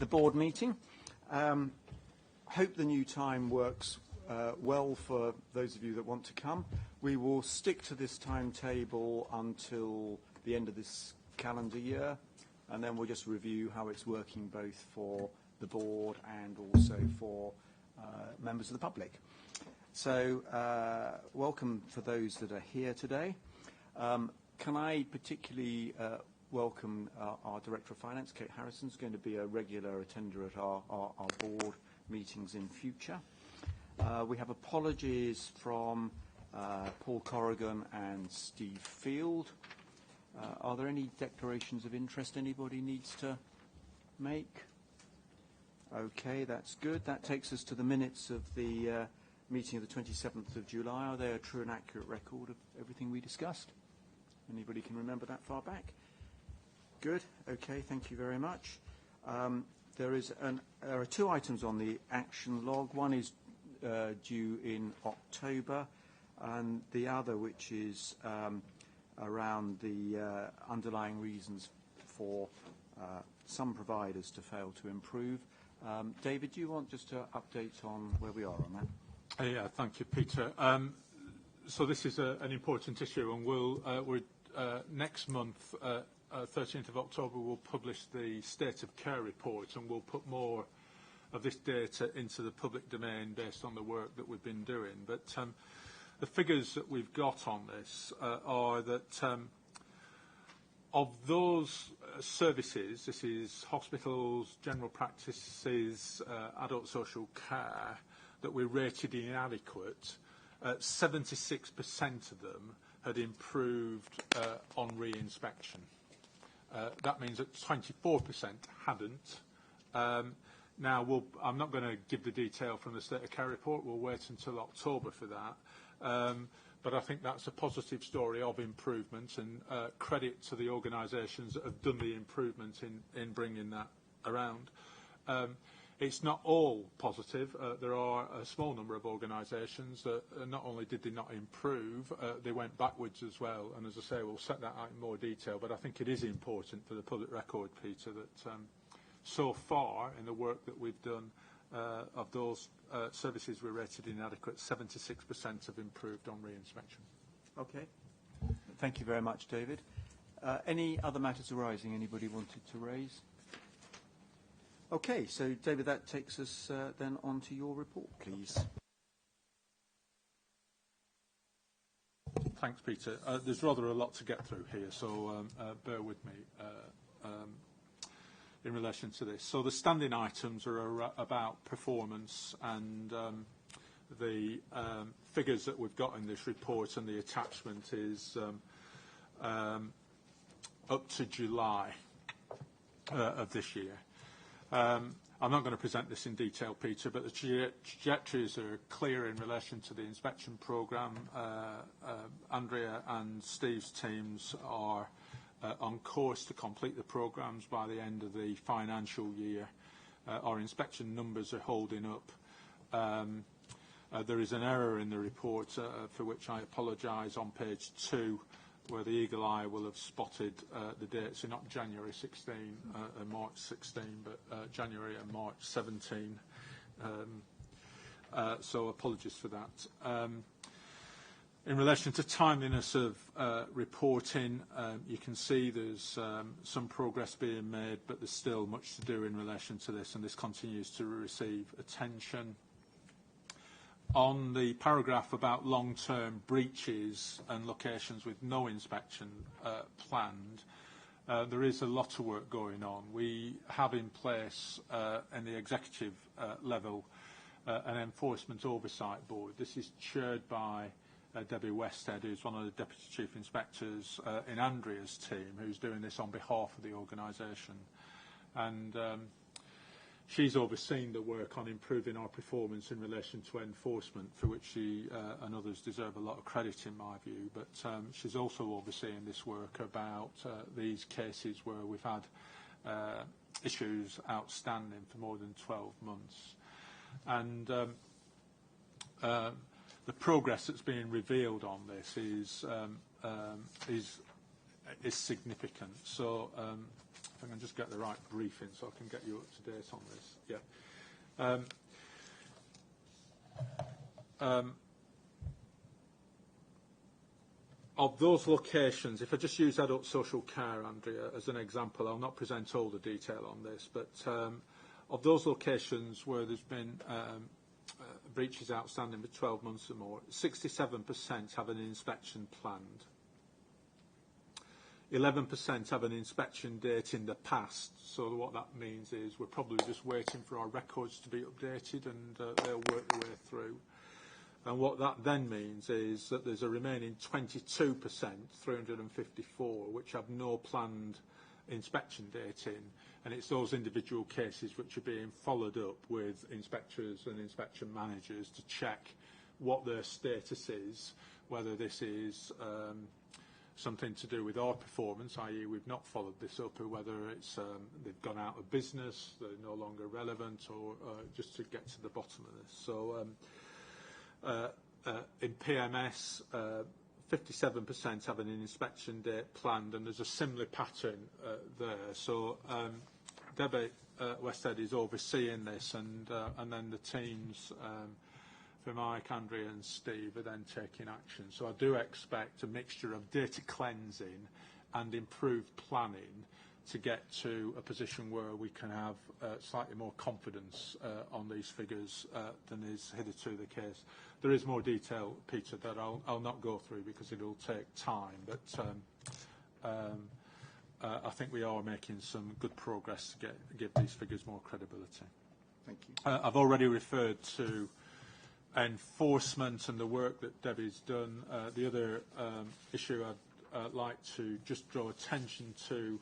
the board meeting. Hope the new time works well for those of you that want to come. We will stick to this timetable until the end of this calendar year, and then we'll just review how it's working both for the board and also for members of the public. So welcome for those that are here today. Can I particularly welcome our Director of Finance, Kate Harrison, is going to be a regular attender at our board meetings in future. We have apologies from Paul Corrigan and Steve Field. Are there any declarations of interest anybody needs to make? Okay, that's good. That takes us to the minutes of the meeting of the 27th of July. Are they a true and accurate record of everything we discussed? Anybody can remember that far back? Good. Okay, thank you very much. There are two items on the action log. One is due in October, and the other, which is around the underlying reasons for some providers to fail to improve. David, do you want just to update on where we are on that? Yeah, thank you, Peter. So this is an important issue, and next month, 13th of October, we'll publish the State of Care report, and we'll put more of this data into the public domain based on the work that we've been doing. But the figures that we've got on this are that of those services, this is hospitals, general practices, adult social care, that we rated inadequate, 76% of them had improved on re-inspection. That means that 24% hadn't. Now, I'm not going to give the detail from the State of Care report. We'll wait until October for that. But I think that's a positive story of improvement, and credit to the organisations that have done the improvement in bringing that around. It's not all positive. There are a small number of organisations that not only did they not improve, they went backwards as well. And as I say, we'll set that out in more detail. But I think it is important for the public record, Peter, that so far in the work that we've done, of those services we rated inadequate, 76% have improved on re-inspection. Okay. Thank you very much, David. Any other matters arising anybody wanted to raise? Okay, so David, that takes us then on to your report, please. Thanks, Peter. There's rather a lot to get through here, so bear with me in relation to this. So the standing items are about performance, and the figures that we've got in this report and the attachment is up to July of this year. I'm not going to present this in detail, Peter, but the trajectories are clear in relation to the inspection programme. Andrea and Steve's teams are on course to complete the programmes by the end of the financial year. Our inspection numbers are holding up. There is an error in the report for which I apologise on page 2, where the eagle eye will have spotted the dates. So not January 16 and March 16, but January and March 17. So apologies for that. In relation to timeliness of reporting, you can see there's some progress being made, but there's still much to do in relation to this, and this continues to receive attention. On the paragraph about long-term breaches and locations with no inspection planned, there is a lot of work going on. We have in place in the executive level an enforcement oversight board. This is chaired by Debbie Westhead, who's one of the Deputy Chief Inspectors in Andrea's team, who's doing this on behalf of the organisation. And she's overseen the work on improving our performance in relation to enforcement, for which she and others deserve a lot of credit in my view. But she's also overseeing this work about these cases where we've had issues outstanding for more than 12 months. And the progress that's being revealed on this is significant. So If I can just get the right briefing so I can get you up to date on this. Yeah. Of those locations, if I just use adult social care, Andrea, as an example, I'll not present all the detail on this, but of those locations where there's been breaches outstanding for 12 months or more, 67% have an inspection planned. 11% have an inspection date in the past. So what that means is we're probably just waiting for our records to be updated, and they'll work their way through. And what that then means is that there's a remaining 22%, 354, which have no planned inspection date in, and it's those individual cases which are being followed up with inspectors and inspection managers to check what their status is, whether this is something to do with our performance, i.e. we've not followed this up, or whether it's they've gone out of business, they're no longer relevant, or just to get to the bottom of this. So in PMS, 57% have an inspection date planned, and there's a similar pattern there. So Debbie Westhead is overseeing this, and then the teams for Mike, Andrea and Steve are then taking action. So I do expect a mixture of data cleansing and improved planning to get to a position where we can have slightly more confidence on these figures than is hitherto the case. There is more detail, Peter, that I'll not go through because it will take time, but I think we are making some good progress to give these figures more credibility. Thank you. I've already referred to enforcement and the work that Debbie's done. The other issue I'd like to just draw attention to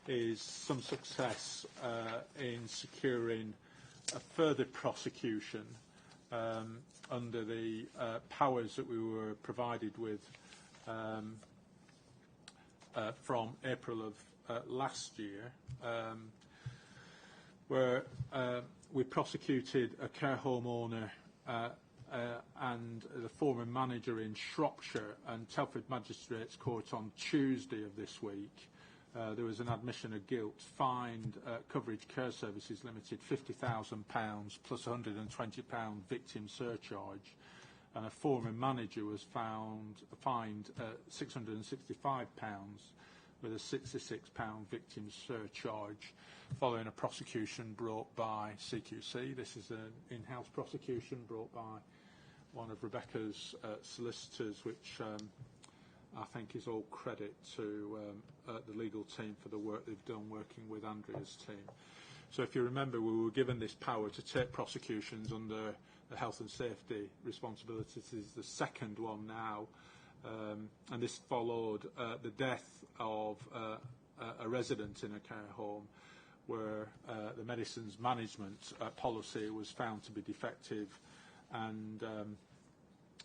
is some success in securing a further prosecution under the powers that we were provided with from April of last year, where we prosecuted a care home owner and the former manager in Shropshire and Telford Magistrates Court on Tuesday of this week. There was an admission of guilt, fined Coverage Care Services Limited £50,000 plus £120 victim surcharge, and a former manager was fined £665 with a £66 victim surcharge following a prosecution brought by CQC. This is an in-house prosecution brought by one of Rebecca's solicitors, which I think is all credit to the legal team for the work they've done working with Andrea's team. So if you remember, we were given this power to take prosecutions under the health and safety responsibilities. This is the second one now, and this followed the death of a resident in a care home where the medicines management policy was found to be defective, and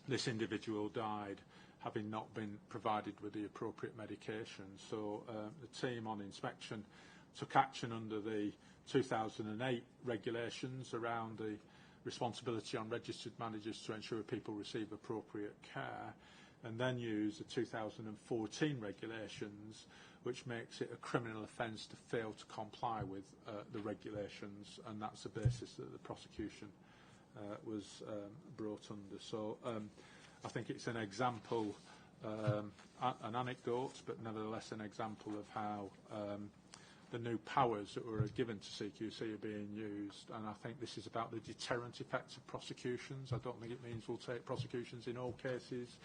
this individual died having not been provided with the appropriate medication. So the team on inspection took action under the 2008 regulations around the responsibility on registered managers to ensure people receive appropriate care, and then used the 2014 regulations, which makes it a criminal offence to fail to comply with the regulations, and that's the basis that the prosecution was brought under. So I think it's an example, an anecdote, but nevertheless an example of how the new powers that were given to CQC are being used, and I think this is about the deterrent effect of prosecutions. I don't think it means we'll take prosecutions in all cases,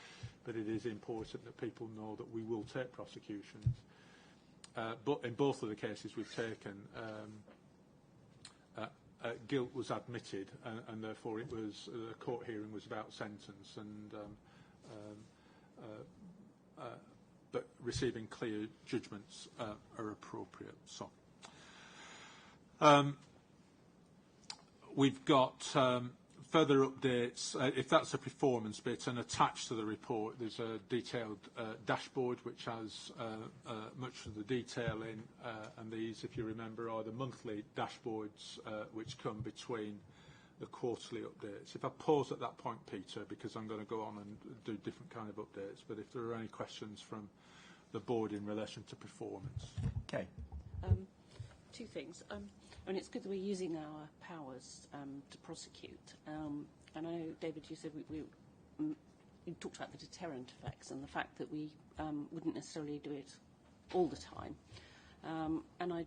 but it is important that people know that we will take prosecutions. But in both of the cases we've taken, guilt was admitted, and therefore it was the court hearing was about sentence, and but receiving clear judgments are appropriate. So we've got further updates. If that's a performance bit, and attached to the report there's a detailed dashboard which has much of the detail in, and these, if you remember, are the monthly dashboards which come between the quarterly updates. If I pause at that point, Peter, because I'm going to go on and do different kind of updates, but if there are any questions from the board in relation to performance. Okay. Two things. I mean, it's good that we're using our powers to prosecute. I know, David, you said you talked about the deterrent effects and the fact that we wouldn't necessarily do it all the time. And I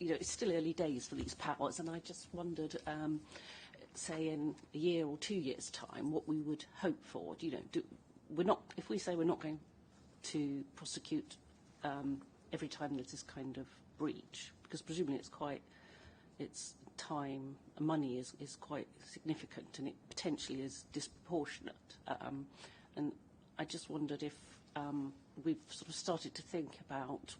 you know, it's still early days for these powers, and I just wondered, say in a year or 2 years' time, what we would hope for. You know, if we say we're not going to prosecute every time there's this kind of breach, because presumably it's time, money is quite significant, and it potentially is disproportionate. And I just wondered if we've sort of started to think about,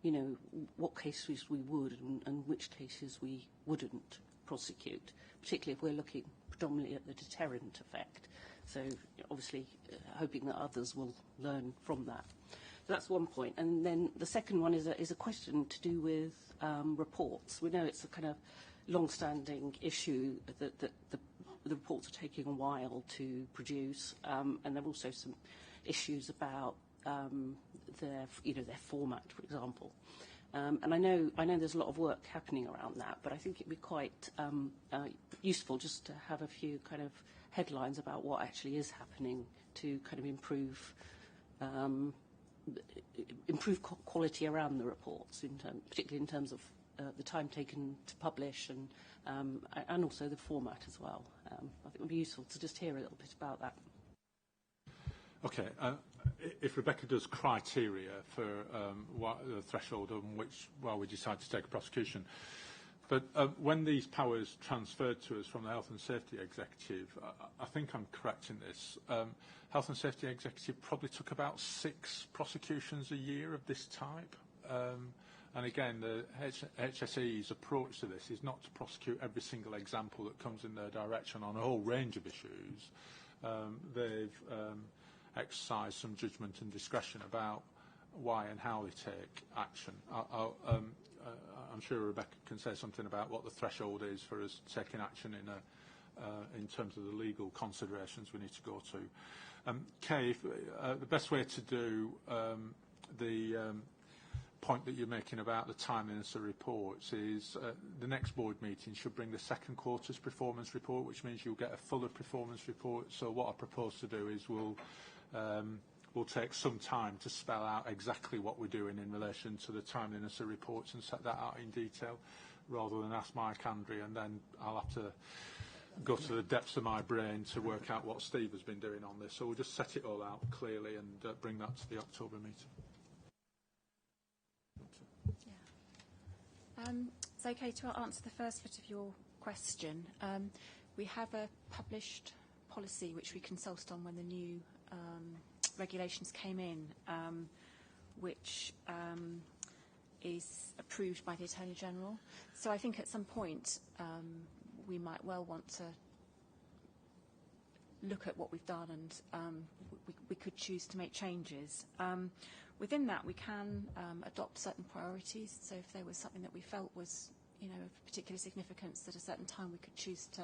you know, what cases we would and which cases we wouldn't prosecute, particularly if we're looking predominantly at the deterrent effect. So obviously hoping that others will learn from that. So that's one point. And then the second one is a question to do with reports. We know it's a kind of long-standing issue that the reports are taking a while to produce, and there are also some issues about their format, for example. And I know there's a lot of work happening around that, but I think it'd be quite useful just to have a few kind of headlines about what actually is happening to kind of improve quality around the reports, particularly in terms of the time taken to publish and also the format as well. I think it would be useful to just hear a little bit about that. Okay. If Rebecca does criteria for the threshold on which we decide to take a prosecution, but when these powers transferred to us from the Health and Safety Executive, I think I'm correct in this, Health and Safety Executive probably took about 6 prosecutions a year of this type. And again, the HSE's approach to this is not to prosecute every single example that comes in their direction on a whole range of issues. They've exercised some judgment and discretion about why and how they take action. I'm sure Rebecca can say something about what the threshold is for us taking action in terms of the legal considerations we need to go to. Kay, the best way to do the point that you're making about the timeliness of reports is the next board meeting should bring the second quarter's performance report, which means you'll get a fuller performance report. So what I propose to do is we'll take some time to spell out exactly what we're doing in relation to the timeliness of reports and set that out in detail, rather than ask Mike Andrew and then I'll have to go to the depths of my brain to work out what Steve has been doing on this. So we'll just set it all out clearly and bring that to the October meeting. Yeah. It's okay to answer the first bit of your question. We have a published policy which we consulted on when the new regulations came in, which is approved by the Attorney General. So I think at some point we might well want to look at what we've done, and we could choose to make changes. Within that, we can adopt certain priorities. So if there was something that we felt was, you know, of particular significance at a certain time, we could choose to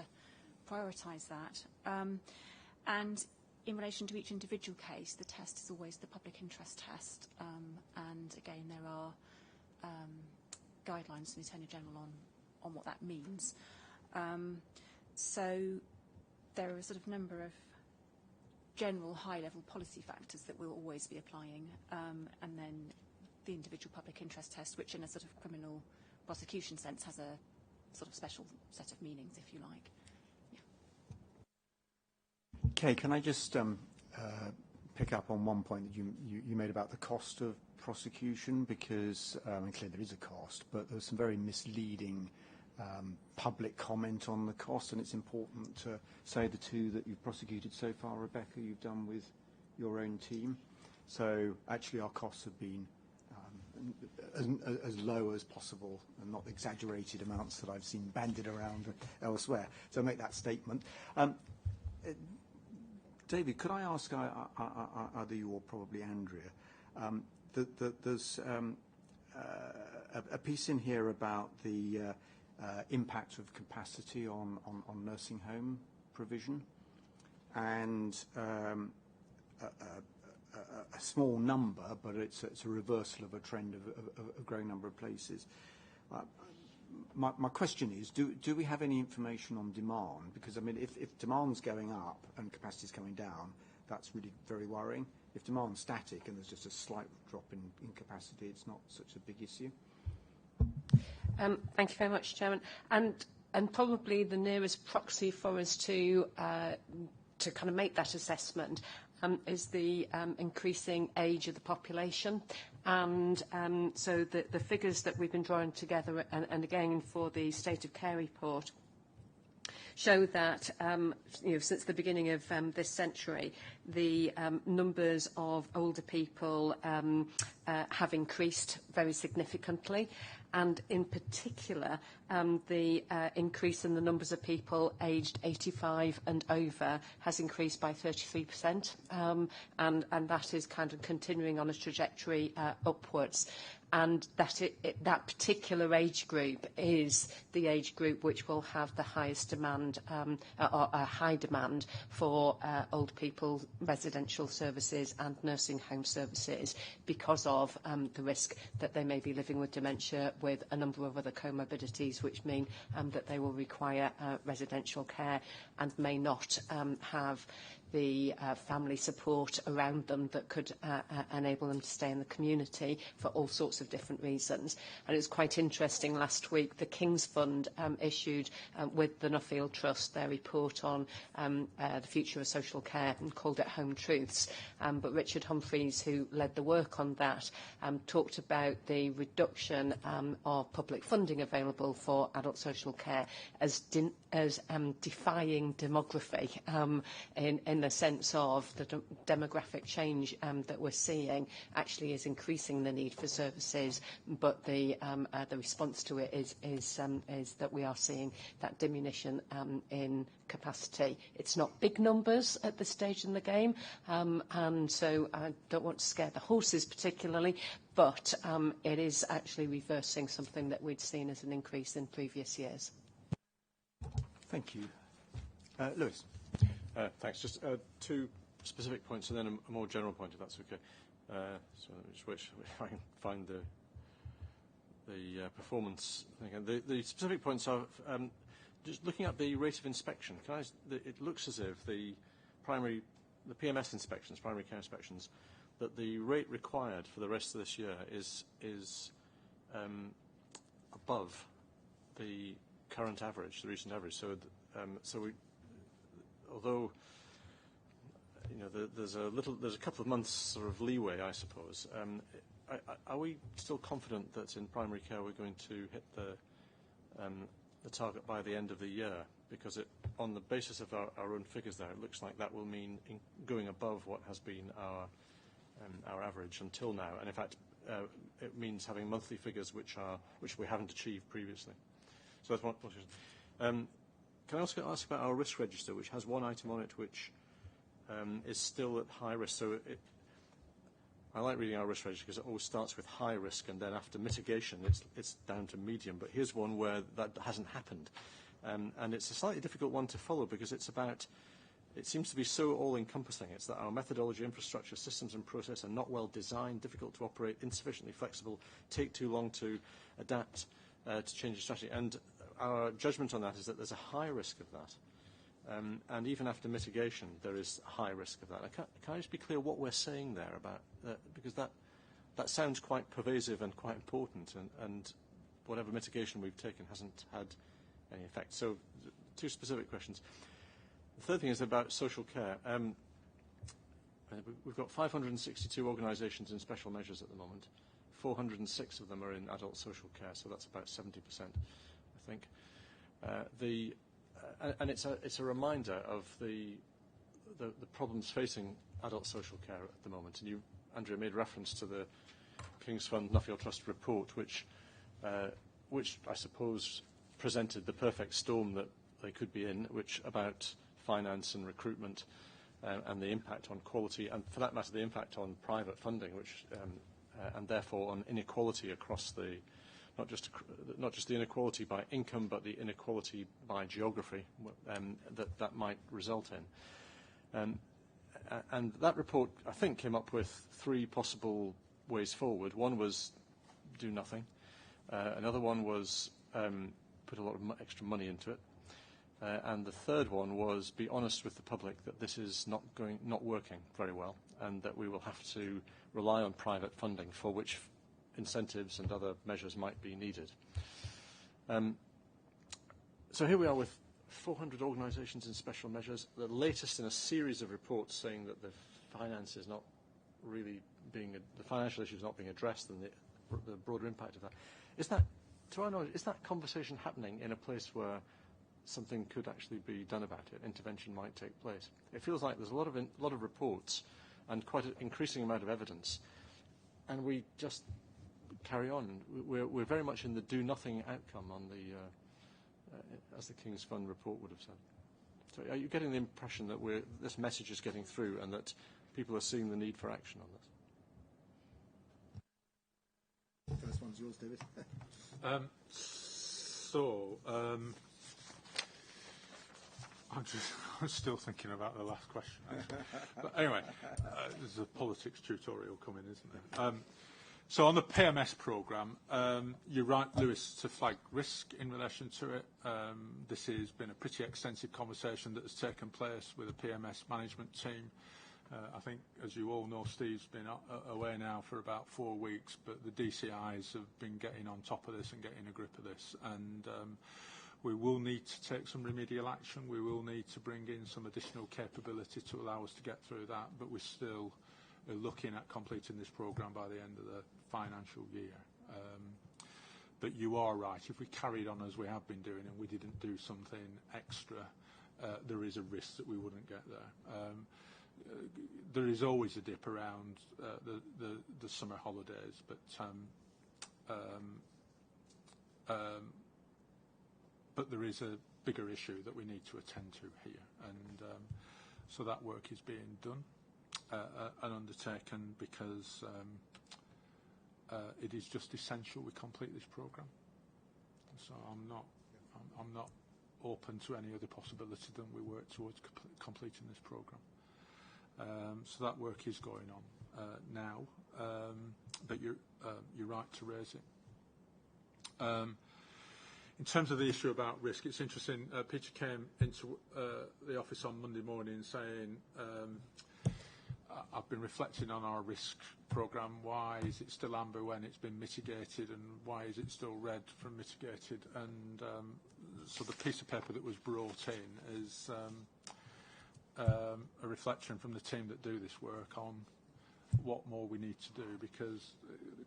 prioritise that. And in relation to each individual case, the test is always the public interest test. And again, there are guidelines from the Attorney General on what that means. So there are a sort of number of general high-level policy factors that we'll always be applying, and then the individual public interest test, which in a sort of criminal prosecution sense has a sort of special set of meanings, if you like. Yeah. Okay, can I just pick up on one point that you made about the cost of prosecution, because clearly there is a cost, but there's some very misleading public comment on the cost, and it's important to say the two that you've prosecuted so far, Rebecca, you've done with your own team. So actually our costs have been as low as possible, and not exaggerated amounts that I've seen bandied around elsewhere. So I make that statement. David, could I ask either you or probably Andrea, there's a piece in here about the impact of capacity on nursing home provision, and a small number, but it's a reversal of a trend of a growing number of places. My question is, do we have any information on demand? Because, I mean, if demand's going up and capacity's coming down, that's really very worrying. If demand's static and there's just a slight drop in capacity, it's not such a big issue. Thank you very much, Chairman. And probably the nearest proxy for us to kind of make that assessment is the increasing age of the population. And so the figures that we've been drawing together, and again for the State of Care report, show that since the beginning of this century, the numbers of older people have increased very significantly. And in particular, the increase in the numbers of people aged 85 and over has increased by 33%, and that is kind of continuing on a trajectory upwards. And that particular age group is the age group which will have the highest demand, or a high demand for old people residential services and nursing home services, because of the risk that they may be living with dementia, with a number of other comorbidities, which mean that they will require residential care and may not have the family support around them that could enable them to stay in the community for all sorts of different reasons. And it was quite interesting last week, the King's Fund issued with the Nuffield Trust their report on the future of social care and called it Home Truths. But Richard Humphreys, who led the work on that, talked about the reduction of public funding available for adult social care as defying demography in the sense of the demographic change that we're seeing actually is increasing the need for services, but the response to it is that we are seeing that diminution in capacity. It's not big numbers at this stage in the game, and so I don't want to scare the horses particularly, but it is actually reversing something that we'd seen as an increase in previous years. Thank you. Lewis. Thanks. Just two specific points and then a more general point, if that's okay. So which I can find the performance thing. The specific points are just looking at the rate of inspection. It looks as if the PMS inspections, primary care inspections, that the rate required for the rest of this year is above the current average, the recent average. So we, although there's a couple of months sort of leeway, I suppose. Are we still confident that in primary care we're going to hit the target by the end of the year? Because on the basis of our own figures there, it looks like that will mean going above what has been our average until now. And in fact, it means having monthly figures which we haven't achieved previously. So that's one question. Can I also ask about our risk register, which has one item on it which is still at high risk? So I like reading our risk register because it always starts with high risk, and then after mitigation it's down to medium. But here's one where that hasn't happened. And it's a slightly difficult one to follow because it seems to be so all-encompassing. It's that our methodology, infrastructure, systems and process are not well designed, difficult to operate, insufficiently flexible, take too long to adapt to change the strategy. And our judgment on that is that there's a high risk of that. And even after mitigation, there is a high risk of that. Can I just be clear what we're saying there about that? Because that sounds quite pervasive and quite important, and whatever mitigation we've taken hasn't had any effect. So two specific questions. The third thing is about social care. We've got 562 organisations in special measures at the moment. 406 of them are in adult social care, so that's about 70%, I think. And it's a reminder of the problems facing adult social care at the moment. And you, Andrea, made reference to the King's Fund Nuffield Trust report, which I suppose presented the perfect storm that they could be in, which about finance and recruitment and the impact on quality, and for that matter, the impact on private funding, which and therefore on inequality across the not just the inequality by income, but the inequality by geography that might result in. And that report, I think, came up with 3 possible ways forward. One was do nothing. Another one was put a lot of extra money into it. And the third one was be honest with the public that this is not working very well, and that we will have to rely on private funding for which incentives and other measures might be needed. So here we are with 400 organisations and special measures, the latest in a series of reports saying that the finance is not really the financial issue is not being addressed, and the broader impact of that. Is that, to our knowledge, is that conversation happening in a place where something could actually be done about it? Intervention might take place. It feels like there's a lot of reports and quite an increasing amount of evidence, and we just carry on. We're very much in the do nothing outcome on the, as the King's Fund report would have said. So are you getting the impression that this message is getting through and that people are seeing the need for action on this? First one's yours, David. I'm still thinking about the last question, actually. But anyway, there's a politics tutorial coming, isn't there? So on the PMS programme, you're right, Lewis, to flag risk in relation to it. This has been a pretty extensive conversation that has taken place with the PMS management team. I think, as you all know, Steve's been away now for about 4 weeks, but the DCIs have been getting on top of this and getting a grip of this. And we will need to take some remedial action. We will need to bring in some additional capability to allow us to get through that, but we're still looking at completing this programme by the end of the financial year. But you are right. If we carried on as we have been doing and we didn't do something extra, there is a risk that we wouldn't get there. There is always a dip around the summer holidays, but there is a bigger issue that we need to attend to here, and so that work is being done and undertaken because it is just essential we complete this programme. So I'm not open to any other possibility than we work towards completing this programme. So that work is going on now, but you're right to raise it. In terms of the issue about risk, it's interesting. Peter came into the office on Monday morning saying, I've been reflecting on our risk programme. Why is it still amber when it's been mitigated, and why is it still red from mitigated? And so the piece of paper that was brought in is a reflection from the team that do this work on what more we need to do, because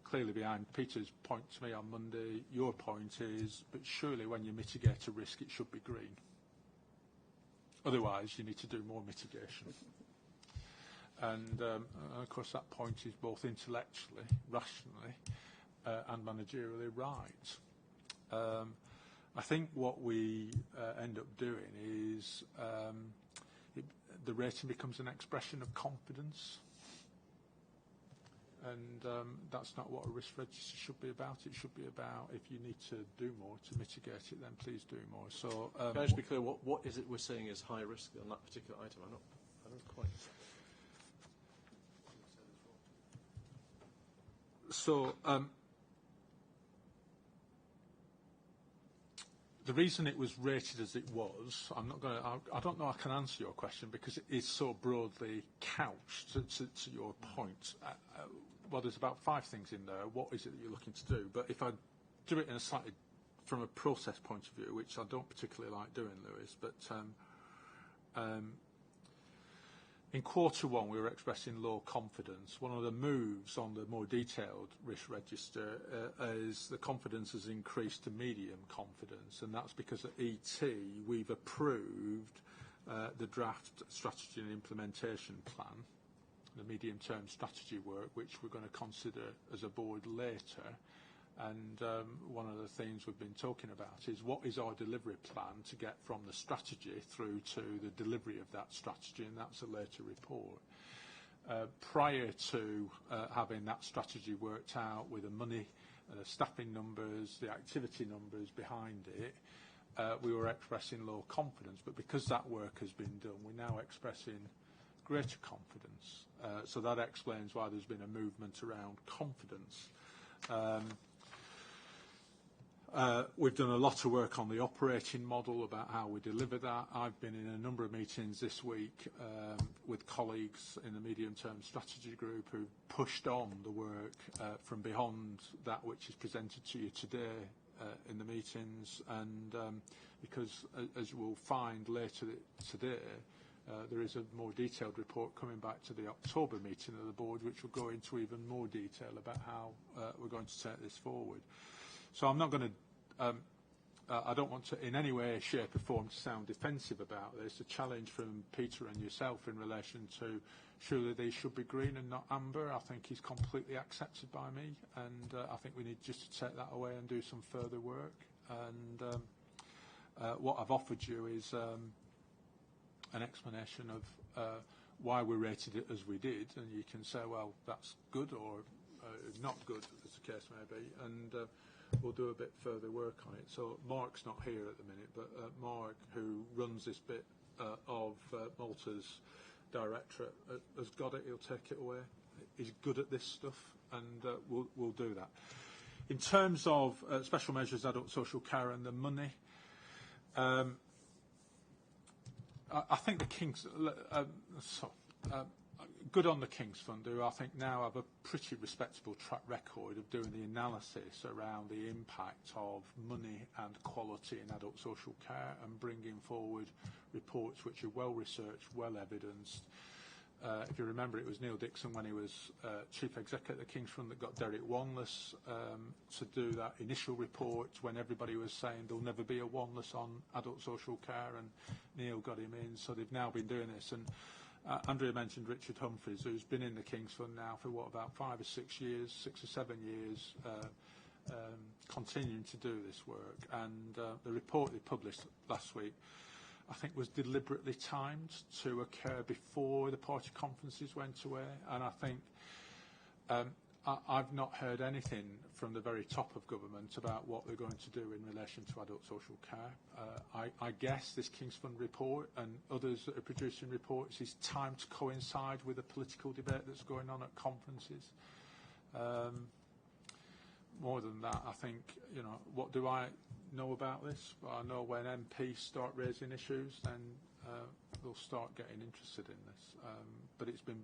clearly behind Peter's point to me on Monday, your point is, but surely when you mitigate a risk, it should be green. Otherwise, you need to do more mitigation. And of course, that point is both intellectually, rationally, and managerially right. I think what we end up doing is the rating becomes an expression of confidence. And that's not what a risk register should be about. It should be about, if you need to do more to mitigate it, then please do more. So, can I just be clear, what is it we're saying is high risk on that particular item? I don't quite. So, the reason it was rated as it was, I don't know I can answer your question because it is so broadly couched to your point. Well, there's about 5 things in there. What is it that you're looking to do? But if I do it in a slightly, from a process point of view, which I don't particularly like doing, Lewis, but in Q1 we were expressing low confidence. One of the moves on the more detailed risk register is the confidence has increased to medium confidence, and that's because at ET we've approved the draft strategy and implementation plan, the medium-term strategy work, which we're going to consider as a board later. And one of the things we've been talking about is what is our delivery plan to get from the strategy through to the delivery of that strategy, and that's a later report. Prior to having that strategy worked out with the money, the staffing numbers, the activity numbers behind it, we were expressing low confidence. But because that work has been done, we're now expressing greater confidence. So that explains why there's been a movement around confidence. We've done a lot of work on the operating model about how we deliver that. I've been in a number of meetings this week with colleagues in the medium-term strategy group who pushed on the work from beyond that which is presented to you today in the meetings. And because, as you will find later today, there is a more detailed report coming back to the October meeting of the board, which will go into even more detail about how we're going to take this forward. So I'm not going to, I don't want to in any way, shape or form to sound defensive about this. A challenge from Peter and yourself in relation to surely they should be green and not amber, I think is completely accepted by me. And I think we need just to take that away and do some further work. And what I've offered you is an explanation of why we rated it as we did. And you can say, well, that's good or not good, as the case may be. And we'll do a bit further work on it. So Mark's not here at the minute, but Mark, who runs this bit of Malta's directorate, has got it. He'll take it away. He's good at this stuff, and we'll do that. In terms of special measures, adult social care and the money, I think the King's... good on the King's Fund, who I think now have a pretty respectable track record of doing the analysis around the impact of money and quality in adult social care and bringing forward reports which are well researched, well evidenced. If you remember, it was Neil Dixon when he was Chief Executive at the King's Fund that got Derek Wanless to do that initial report when everybody was saying there'll never be a Wanless on adult social care, and Neil got him in. So they've now been doing this. And Andrea mentioned Richard Humphreys, who's been in the King's Fund now for, about 5 or 6 years, 6 or 7 years, continuing to do this work. And the report they published last week, I think, was deliberately timed to occur before the party conferences went away. And I think I've not heard anything from the very top of government about what they're going to do in relation to adult social care. I guess this King's Fund report and others that are producing reports is timed to coincide with a political debate that's going on at conferences. More than that, I think, what do I know about this? Well, I know when MPs start raising issues, then they'll start getting interested in this. But it's been,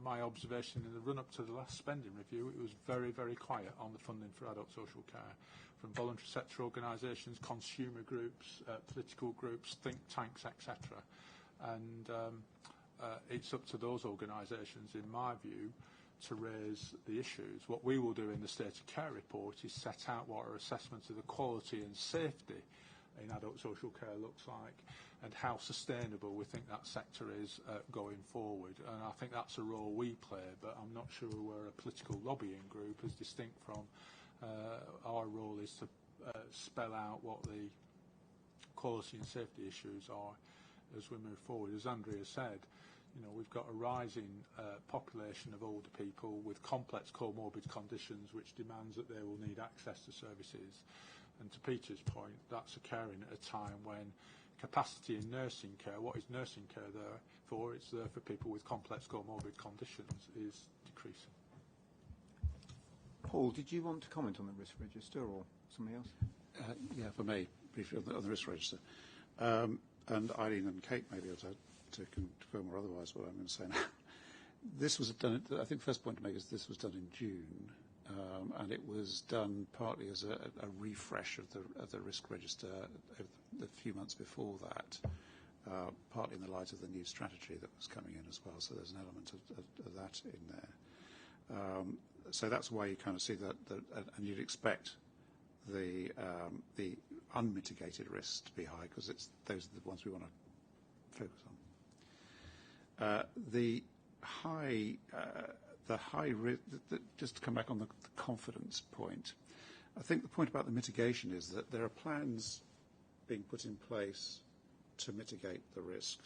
my observation in the run-up to the last spending review, it was very, very quiet on the funding for adult social care, from voluntary sector organisations, consumer groups, political groups, think tanks, etc. And it's up to those organisations, in my view, to raise the issues. What we will do in the State of Care report is set out what our assessment of the quality and safety in adult social care looks like and how sustainable we think that sector is going forward. And I think that's a role we play, but I'm not sure we're a political lobbying group as distinct from our role is to spell out what the quality and safety issues are as we move forward. As Andrea said, we've got a rising population of older people with complex comorbid conditions which demands that they will need access to services. And to Peter's point, that's occurring at a time when capacity in nursing care, what is nursing care there for? It's there for people with complex comorbid conditions, is decreasing. Paul, did you want to comment on the risk register or somebody else? Yeah, for me, briefly on the risk register. And Eileen and Kate may be able to confirm or otherwise what I'm going to say now. This was done, I think the first point to make is this was done in June, and it was done partly as a refresh of the risk register a few months before that, partly in the light of the new strategy that was coming in as well, so there's an element of that in there. So that's why you kind of see that and you'd expect the unmitigated risks to be high, because those are the ones we want to focus on. The high risk, just to come back on the confidence point, I think the point about the mitigation is that there are plans being put in place to mitigate the risk.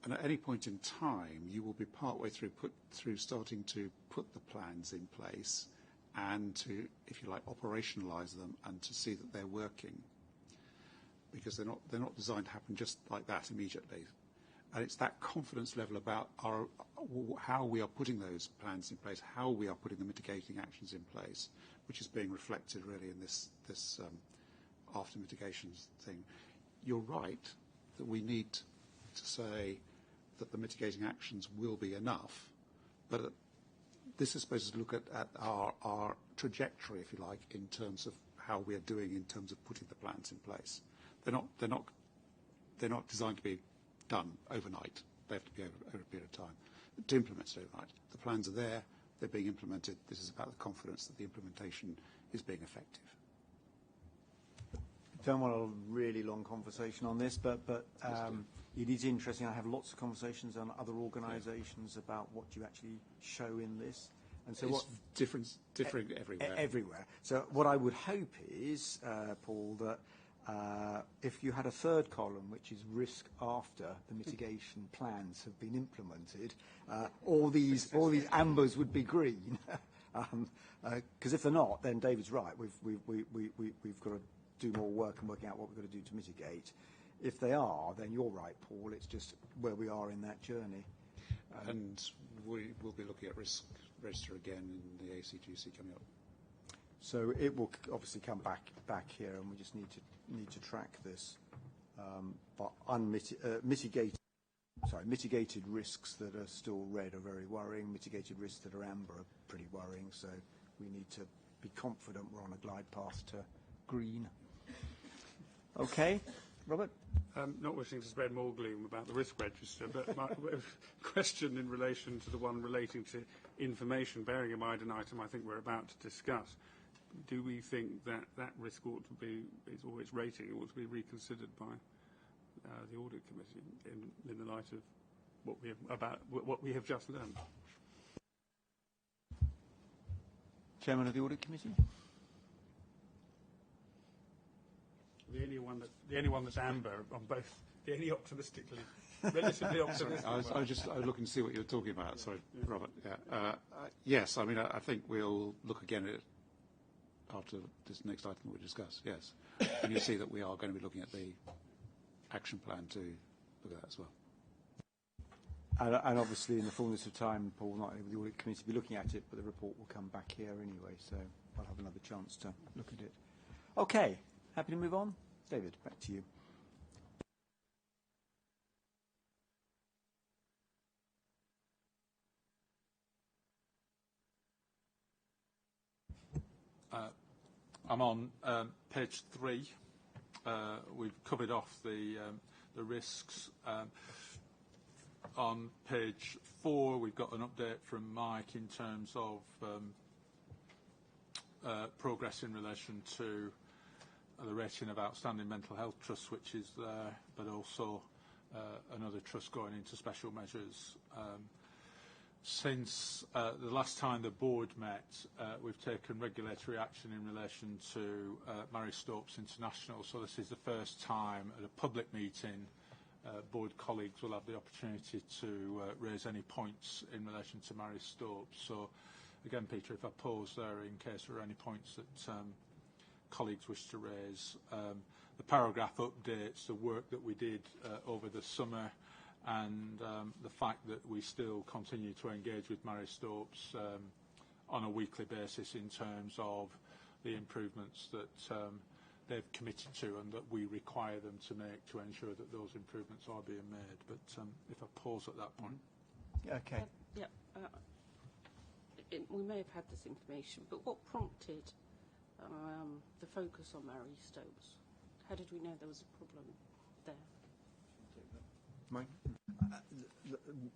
And at any point in time, you will be partway through starting to put the plans in place and to, if you like, operationalise them and to see that they're working, because they're not designed to happen just like that immediately. And it's that confidence level about how we are putting those plans in place, how we are putting the mitigating actions in place, which is being reflected really in this after mitigations thing. You're right that we need to say that the mitigating actions will be enough, but this is supposed to look at our trajectory, if you like, in terms of how we are doing in terms of putting the plans in place. They're not designed to be done overnight. They have to be over a period of time to implement it overnight. The plans are there, they're being implemented. This is about the confidence that the implementation is being effective. Don't want a really long conversation on this, but it is interesting. I have lots of conversations on other organisations about what you actually show in this. And so it's different everywhere. Everywhere. So what I would hope is, Paul, that if you had a third column, which is risk after the mitigation plans have been implemented, all these ambers would be green. Because if they're not, then David's right. We've got to do more work and working out what we've got to do to mitigate. If they are, then you're right, Paul. It's just where we are in that journey. And we will be looking at risk register again in the ACQC coming up. So it will obviously come back here, and we just need to track this. But mitigated risks that are still red are very worrying. Mitigated risks that are amber are pretty worrying. So we need to be confident we're on a glide path to green. Okay, Robert? Not wishing to spread more gloom about the risk register, but my question in relation to the one relating to information, bearing in mind an item I think we're about to discuss. Do we think that that risk ought to be, or its rating ought to be reconsidered by the Audit Committee in the light of what we have just learned? Chairman of the Audit Committee? The only one that's amber on both. The only relatively optimistic. I was looking to see what you were talking about. Sorry, Robert. Yeah. Yes, I mean, I think we'll look again at it after this next item that we discuss. Yes, and you see that we are going to be looking at the action plan to look at that as well. And obviously, in the fullness of time, Paul, not only will the Audit Committee be looking at it, but the report will come back here anyway, so I'll have another chance to look at it. Okay. Happy to move on? David, back to you. I'm on page 3. We've covered off the risks. On page 4, we've got an update from Mike in terms of progress in relation to the rating of outstanding mental health trusts, which is there, but also another trust going into special measures. Since the last time the board met, we've taken regulatory action in relation to Mary Stopes International. So this is the first time at a public meeting board colleagues will have the opportunity to raise any points in relation to Mary Stopes. So again, Peter, if I pause there in case there are any points that colleagues wish to raise. The paragraph updates the work that we did over the summer and the fact that we still continue to engage with Mary Stopes on a weekly basis in terms of the improvements that they've committed to and that we require them to make to ensure that those improvements are being made. But if I pause at that point. Okay. We may have had this information, but what prompted the focus on Mary Stopes? How did we know there was a problem there? Mike?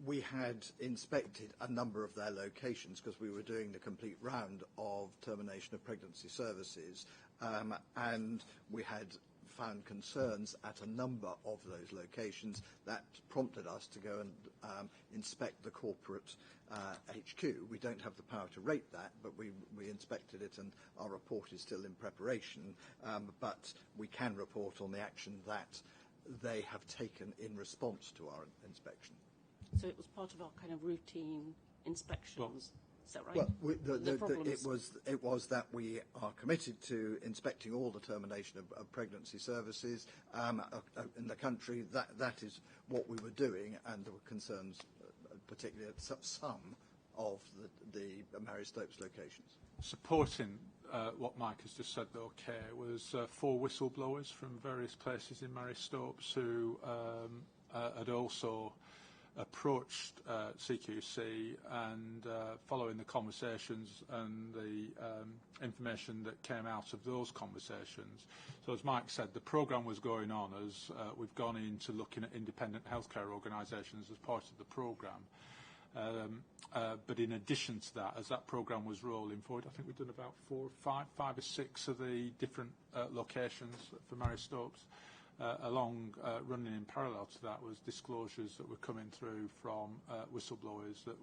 We had inspected a number of their locations because we were doing the complete round of termination of pregnancy services, and we had found concerns at a number of those locations that prompted us to go and inspect the corporate HQ. We don't have the power to rate that, but we inspected it, and our report is still in preparation, but we can report on the action that they have taken in response to our inspection. So it was part of our kind of routine inspections? Is that right? Well, problems. it was that we are committed to inspecting all the termination of pregnancy services in the country. That is what we were doing, and there were concerns, particularly at some of the Mary Stopes locations. Supporting what Mike has just said, though, Kay, was 4 whistleblowers from various places in Mary Stopes who had also approached CQC, and following the conversations and the information that came out of those conversations. So as Mike said, the programme was going on as we've gone into looking at independent healthcare organisations as part of the programme. But in addition to that, as that programme was rolling forward, I think we've done about 5 or 6 of the different locations for Mary Stopes. Running in parallel to that was disclosures that were coming through from whistleblowers that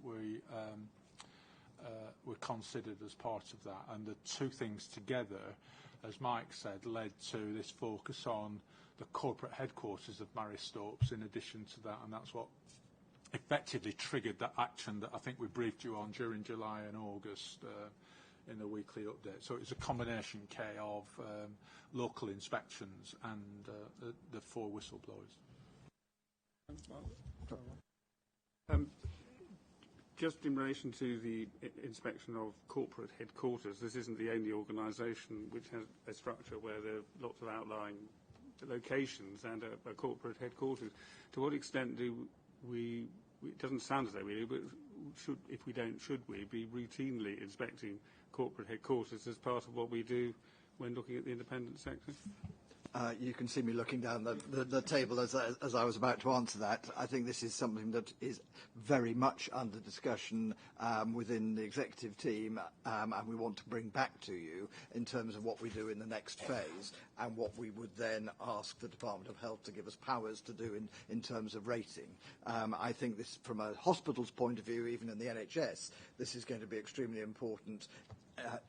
were considered as part of that. And the two things together, as Mike said, led to this focus on the corporate headquarters of Mary Stopes in addition to that, and that's what effectively triggered that action that I think we briefed you on during July and August in the weekly update. So it's a combination, Kay, of local inspections and the 4 whistleblowers. Just in relation to the inspection of corporate headquarters, this isn't the only organisation which has a structure where there are lots of outlying locations and a corporate headquarters. To what extent do we, it doesn't sound as though we do, but should we be routinely inspecting corporate headquarters as part of what we do when looking at the independent sector? You can see me looking down the table as I was about to answer that. I think this is something that is very much under discussion within the executive team, and we want to bring back to you in terms of what we do in the next phase and what we would then ask the Department of Health to give us powers to do in terms of rating. I think this, from a hospital's point of view, even in the NHS, this is going to be extremely important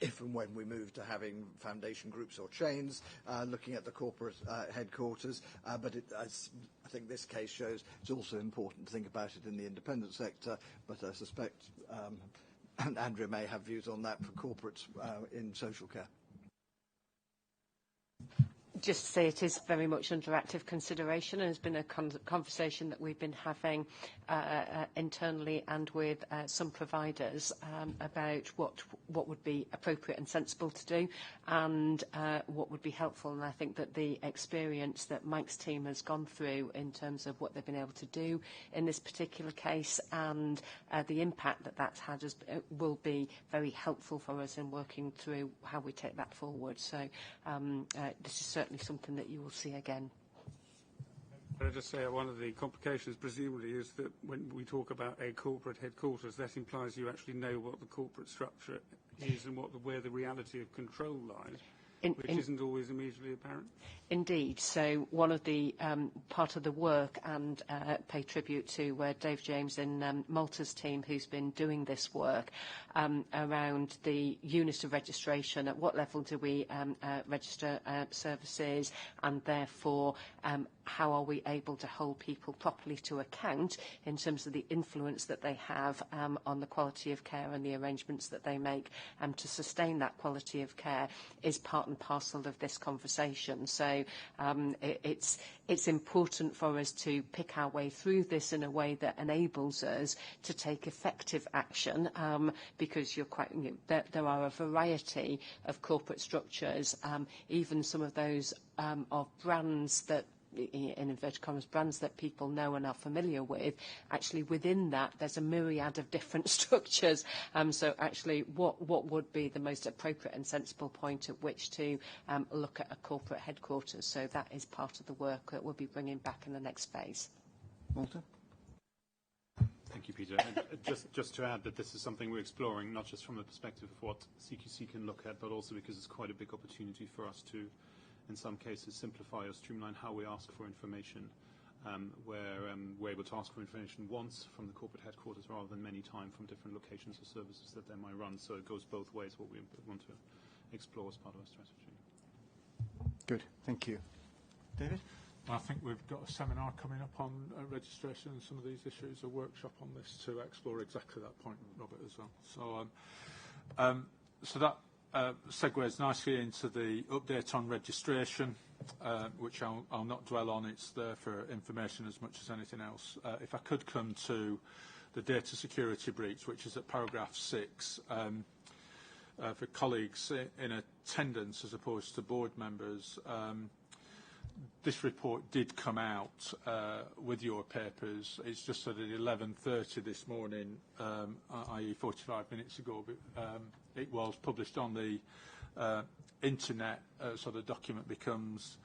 if and when we move to having foundation groups or chains looking at the corporate headquarters. But as I think this case shows, it's also important to think about it in the independent sector. But I suspect Andrea may have views on that for corporates in social care. Just to say it is very much under active consideration and has been a conversation that we've been having internally and with some providers about what would be appropriate and sensible to do and what would be helpful. And I think that the experience that Mike's team has gone through in terms of what they've been able to do in this particular case and the impact that that's had will be very helpful for us in working through how we take that forward. So this is certainly something that you will see again. Can I just say one of the complications presumably is that when we talk about a corporate headquarters, that implies you actually know what the corporate structure is and where the reality of control lies, which isn't always immediately apparent. Indeed. So one of the part of the work, and pay tribute to Dave James in Malta's team who's been doing this work around the unit of registration, at what level do we register services, and therefore how are we able to hold people properly to account in terms of the influence that they have on the quality of care and the arrangements that they make to sustain that quality of care is part and parcel of this conversation. So it's important for us to pick our way through this in a way that enables us to take effective action because you're quite, there are a variety of corporate structures, even some of those of brands that, in inverted commas, brands that people know and are familiar with. Actually, within that, there's a myriad of different structures. So actually, what would be the most appropriate and sensible point at which to look at a corporate headquarters? So that is part of the work that we'll be bringing back in the next phase. Walter? Thank you, Peter. And just to add that this is something we're exploring, not just from the perspective of what CQC can look at, but also because it's quite a big opportunity for us to, in some cases, simplify or streamline how we ask for information, where we're able to ask for information once from the corporate headquarters rather than many times from different locations or services that they might run. So it goes both ways, what we want to explore as part of our strategy. Good, thank you. David? I think we've got a seminar coming up on registration and some of these issues, a workshop on this to explore exactly that point, Robert, as well. So that segues nicely into the update on registration, which I'll not dwell on. It's there for information as much as anything else. If I could come to the data security breach, which is at paragraph 6, for colleagues in attendance as opposed to board members, this report did come out with your papers. It's just that at 11:30 this morning, i.e. 45 minutes ago, it was published on the internet, so the document becomes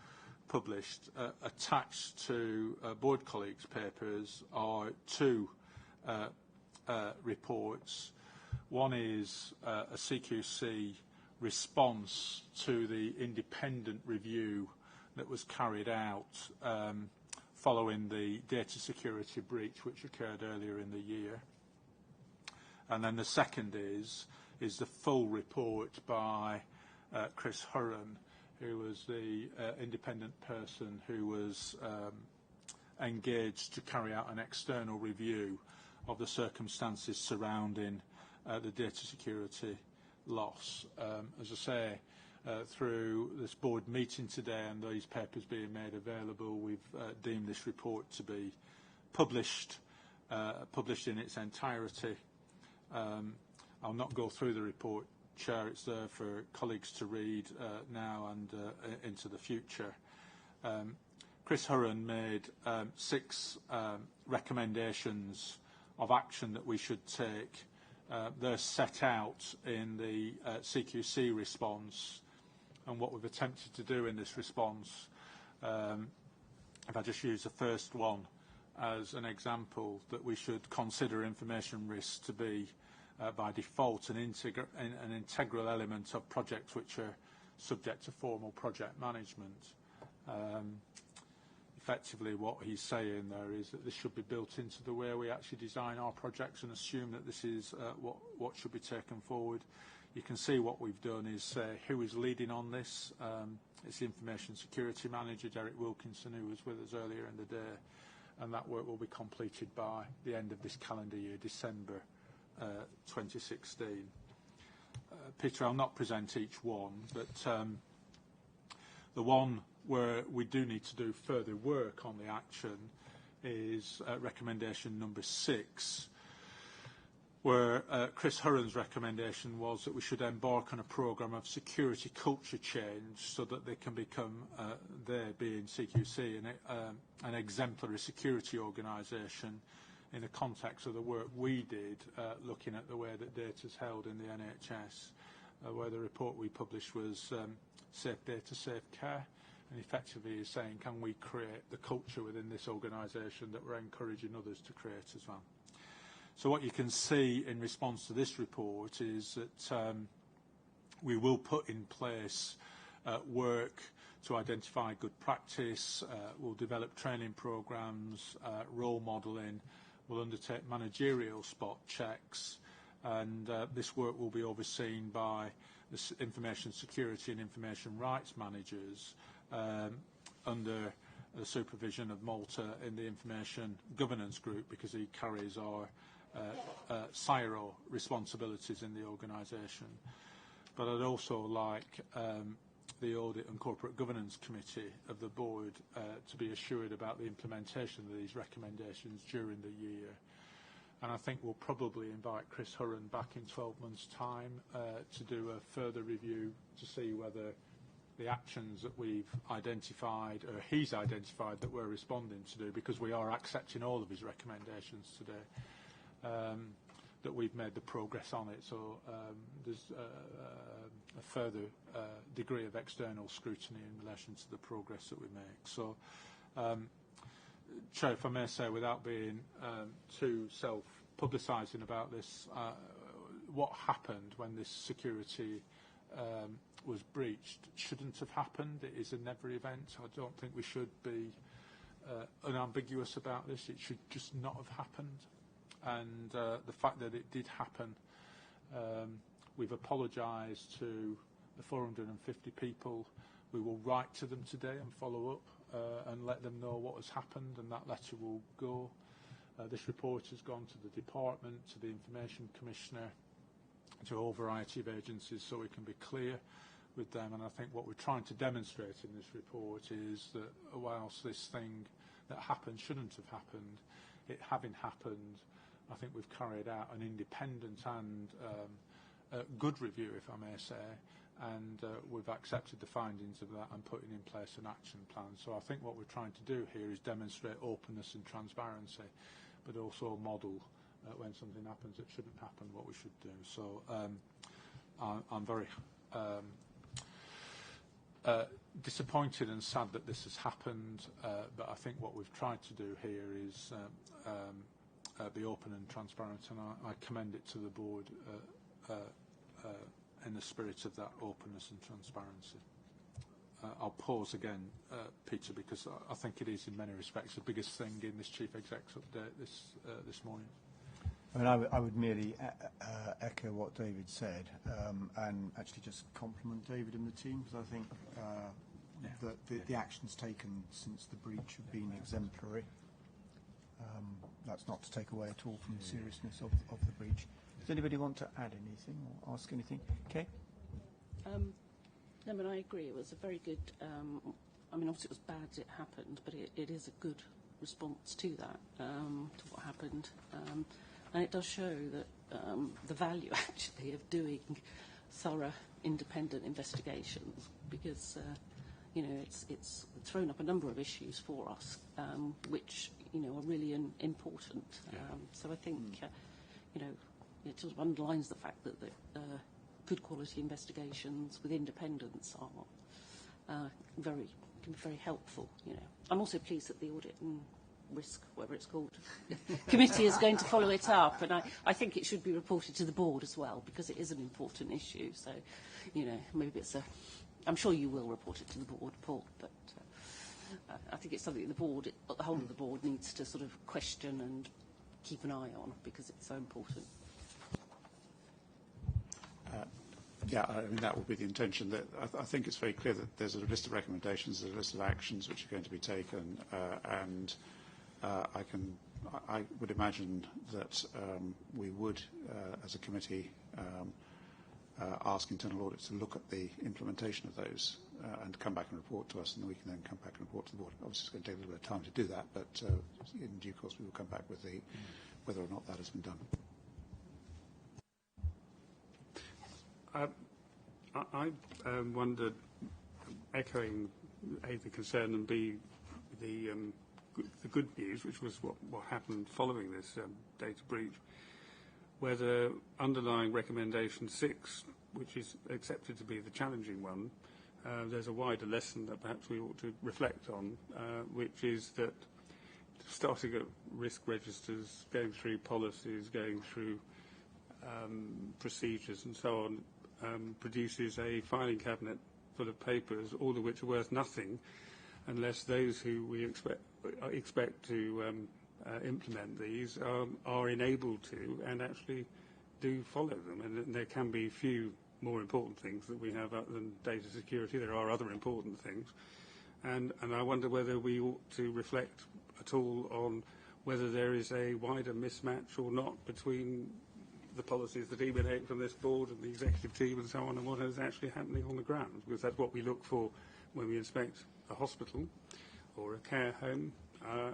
published. Attached to board colleagues' papers are two reports. One is a CQC response to the independent review that was carried out following the data security breach which occurred earlier in the year. And then the second is the full report by Chris Hurren, who was the independent person who was engaged to carry out an external review of the circumstances surrounding the data security loss. As I say, through this board meeting today and these papers being made available, we've deemed this report to be published in its entirety. I'll not go through the report, Chair. It's there for colleagues to read now and into the future. Chris Hurren made 6 recommendations of action that we should take. They're set out in the CQC response, and what we've attempted to do in this response, if I just use the first one as an example, that we should consider information risks to be, by default, an integral element of projects which are subject to formal project management. Effectively, what he's saying there is that this should be built into the way we actually design our projects and assume that this is what should be taken forward. You can see what we've done is who is leading on this. It's the Information Security Manager, Derek Wilkinson, who was with us earlier in the day, and that work will be completed by the end of this calendar year, December 2016. Peter, I'll not present each one, but the one where we do need to do further work on the action is recommendation number 6, where Chris Hurren's recommendation was that we should embark on a programme of security culture change so that they can become, they being CQC, an exemplary security organisation in the context of the work we did looking at the way that data is held in the NHS, where the report we published was Safe Data, Safe Care, and effectively is saying, can we create the culture within this organisation that we're encouraging others to create as well. So what you can see in response to this report is that we will put in place work to identify good practice, we'll develop training programmes, role modelling, we'll undertake managerial spot checks, and this work will be overseen by the information security and information rights managers under the supervision of Malta in the information governance group, because he carries our CIRO responsibilities in the organisation. But I'd also like the Audit and Corporate Governance Committee of the board to be assured about the implementation of these recommendations during the year. And I think we'll probably invite Chris Hurren back in 12 months' time to do a further review to see whether the actions that we've identified, or he's identified, that we're responding to do, because we are accepting all of his recommendations today, that we've made the progress on it. So there's a further degree of external scrutiny in relation to the progress that we make. So, Chair, if I may say, without being too self-publicising about this, what happened when this security was breached shouldn't have happened. It is a never event. I don't think we should be unambiguous about this. It should just not have happened. And the fact that it did happen, we've apologised to the 450 people. We will write to them today and follow up. and let them know what has happened, and that letter will go. This report has gone to the department, to the Information Commissioner, to a whole variety of agencies, so we can be clear with them. And I think what we're trying to demonstrate in this report is that whilst this thing that happened shouldn't have happened, it having happened, I think we've carried out an independent and good review, if I may say, and we've accepted the findings of that and putting in place an action plan. So I think what we're trying to do here is demonstrate openness and transparency, but also model when something happens that shouldn't happen, what we should do. So I'm very disappointed and sad that this has happened, but I think what we've tried to do here is be open and transparent, and I commend it to the board in the spirit of that openness and transparency. I'll pause again, Peter, because I think it is in many respects the biggest thing in this Chief Exec's update this morning. I mean, I would merely echo what David said, and actually just compliment David and the team, because I think that the actions taken since the breach have been exemplary. That's not to take away at all from the seriousness of the breach. Does anybody want to add anything or ask anything? Okay. No, but I agree. It was a very good. I mean, obviously it was bad it happened, but it is a good response to that, to what happened, and it does show that the value actually of doing thorough, independent investigations, because you know it's thrown up a number of issues for us, which are really important. So I think you know it sort of underlines the fact that good quality investigations with independence are can be very helpful. I'm also pleased that the audit and risk, whatever it's called, committee is going to follow it up, and I think it should be reported to the board as well, because it is an important issue. So, maybe I'm sure you will report it to the board, Paul, but I think it's something the board, the whole of the board, needs to sort of question and keep an eye on, because it's so important. I mean, that will be the intention. That I think it's very clear that there's a list of recommendations, there's a list of actions which are going to be taken, and I would imagine that we would, as a committee, ask internal audit to look at the implementation of those and come back and report to us, and then we can then come back and report to the board. Obviously, it's going to take a little bit of time to do that, but in due course we will come back with whether or not that has been done. I wondered, echoing A, the concern, and B, the good news, which was what happened following this data breach, whether underlying recommendation 6, which is accepted to be the challenging one, there's a wider lesson that perhaps we ought to reflect on, which is that starting at risk registers, going through policies, going through procedures and so on, produces a filing cabinet full of papers, all of which are worth nothing unless those who we expect to implement these are enabled to and actually do follow them. And there can be few more important things that we have other than data security. There are other important things. And I wonder whether we ought to reflect at all on whether there is a wider mismatch or not between the policies that emanate from this board and the executive team and so on, and what is actually happening on the ground, because that's what we look for when we inspect a hospital or a care home.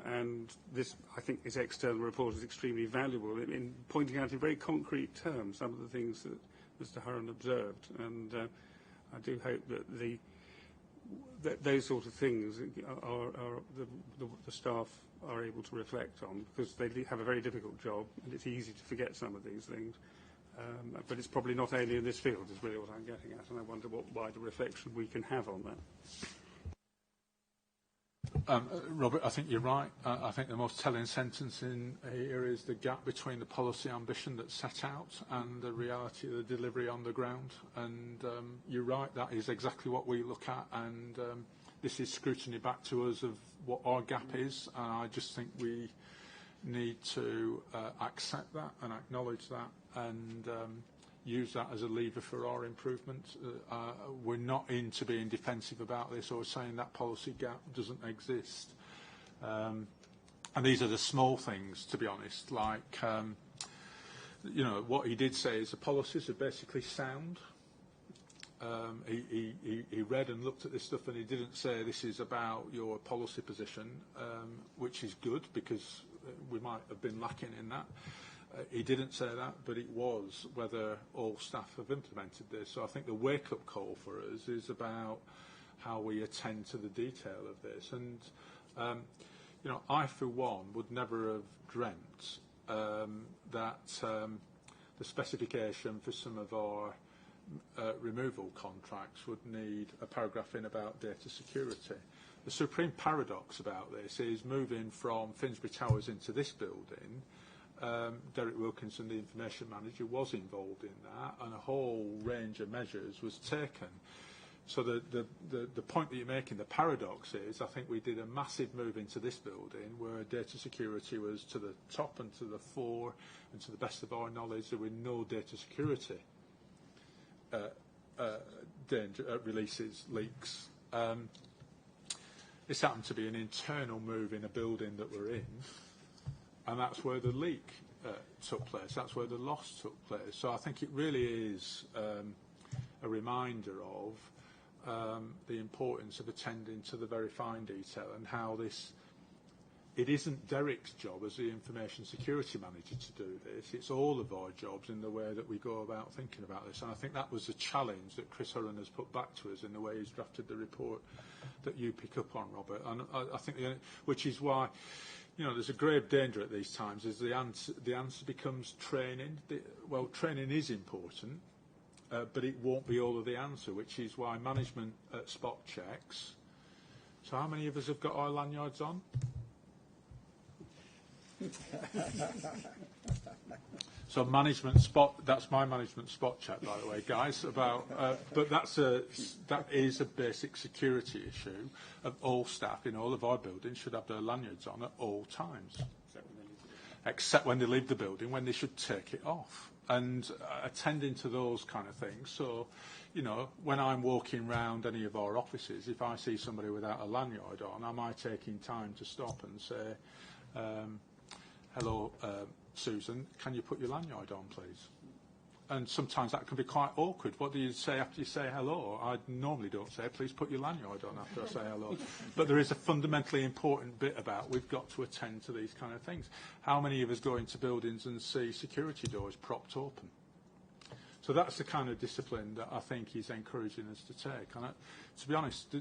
And this, I think, this external report is extremely valuable in pointing out in very concrete terms some of the things that Mr. Hurren observed. And I do hope that those sort of things the staff are able to reflect on, because they have a very difficult job and it's easy to forget some of these things. But it's probably not only in this field, is really what I'm getting at, and I wonder what wider reflection we can have on that. Robert, I think you're right. I think the most telling sentence in here is the gap between the policy ambition that's set out and the reality of the delivery on the ground. And you're right, that is exactly what we look at. And this is scrutiny back to us of what our gap is. And I just think we need to accept that and acknowledge that and use that as a lever for our improvement. We're not into being defensive about this or saying that policy gap doesn't exist. And these are the small things, to be honest, like, what he did say is the policies are basically sound. He read and looked at this stuff, and he didn't say this is about your policy position, which is good because we might have been lacking in that. He didn't say that, but it was whether all staff have implemented this. So I think the wake-up call for us is about how we attend to the detail of this. And, I, for one, would never have dreamt that the specification for some of our removal contracts would need a paragraph in about data security. The supreme paradox about this is moving from Finsbury Towers into this building. Derek Wilkinson, the information manager, was involved in that, and a whole range of measures was taken. So the point that you're making, the paradox is, I think we did a massive move into this building where data security was to the top and to the fore, and to the best of our knowledge, there were no data security releases, leaks. This happened to be an internal move in a building that we're in, and that's where the leak took place. That's where the loss took place. So I think it really is a reminder of the importance of attending to the very fine detail and how it isn't Derek's job as the information security manager to do this. It's all of our jobs in the way that we go about thinking about this. And I think that was a challenge that Chris Hurren has put back to us in the way he's drafted the report that you pick up on, Robert. And I think, which is why, there's a grave danger at these times is the answer becomes training. Training is important, but it won't be all of the answer, which is why management spot checks. So how many of us have got our lanyards on? So that's my management spot check, by the way, guys. But that is a basic security issue of all staff in all of our buildings should have their lanyards on at all times, except when they leave the building, when they should take it off, and attending to those kind of things. So, when I'm walking around any of our offices, if I see somebody without a lanyard on, am I taking time to stop and say, hello, Susan, can you put your lanyard on, please? And sometimes that can be quite awkward. What do you say after you say hello? I normally don't say, please put your lanyard on after I say hello. But there is a fundamentally important bit about we've got to attend to these kind of things. How many of us go into buildings and see security doors propped open? So that's the kind of discipline that I think he's encouraging us to take. And to be honest,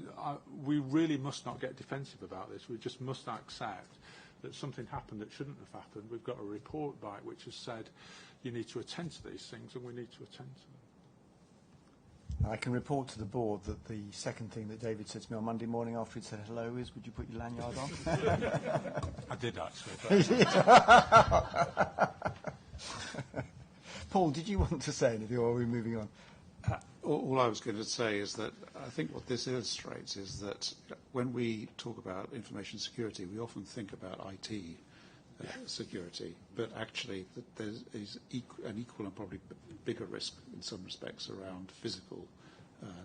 we really must not get defensive about this. We just must accept that something happened that shouldn't have happened. We've got a report back which has said you need to attend to these things, and we need to attend to them. I can report to the board that the second thing that David said to me on Monday morning after he'd said hello is, would you put your lanyard on? I did, actually. Paul, did you want to say anything, or are we moving on? All I was going to say is that I think what this illustrates is that when we talk about information security, we often think about IT security, but actually that there is an equal and probably bigger risk in some respects around physical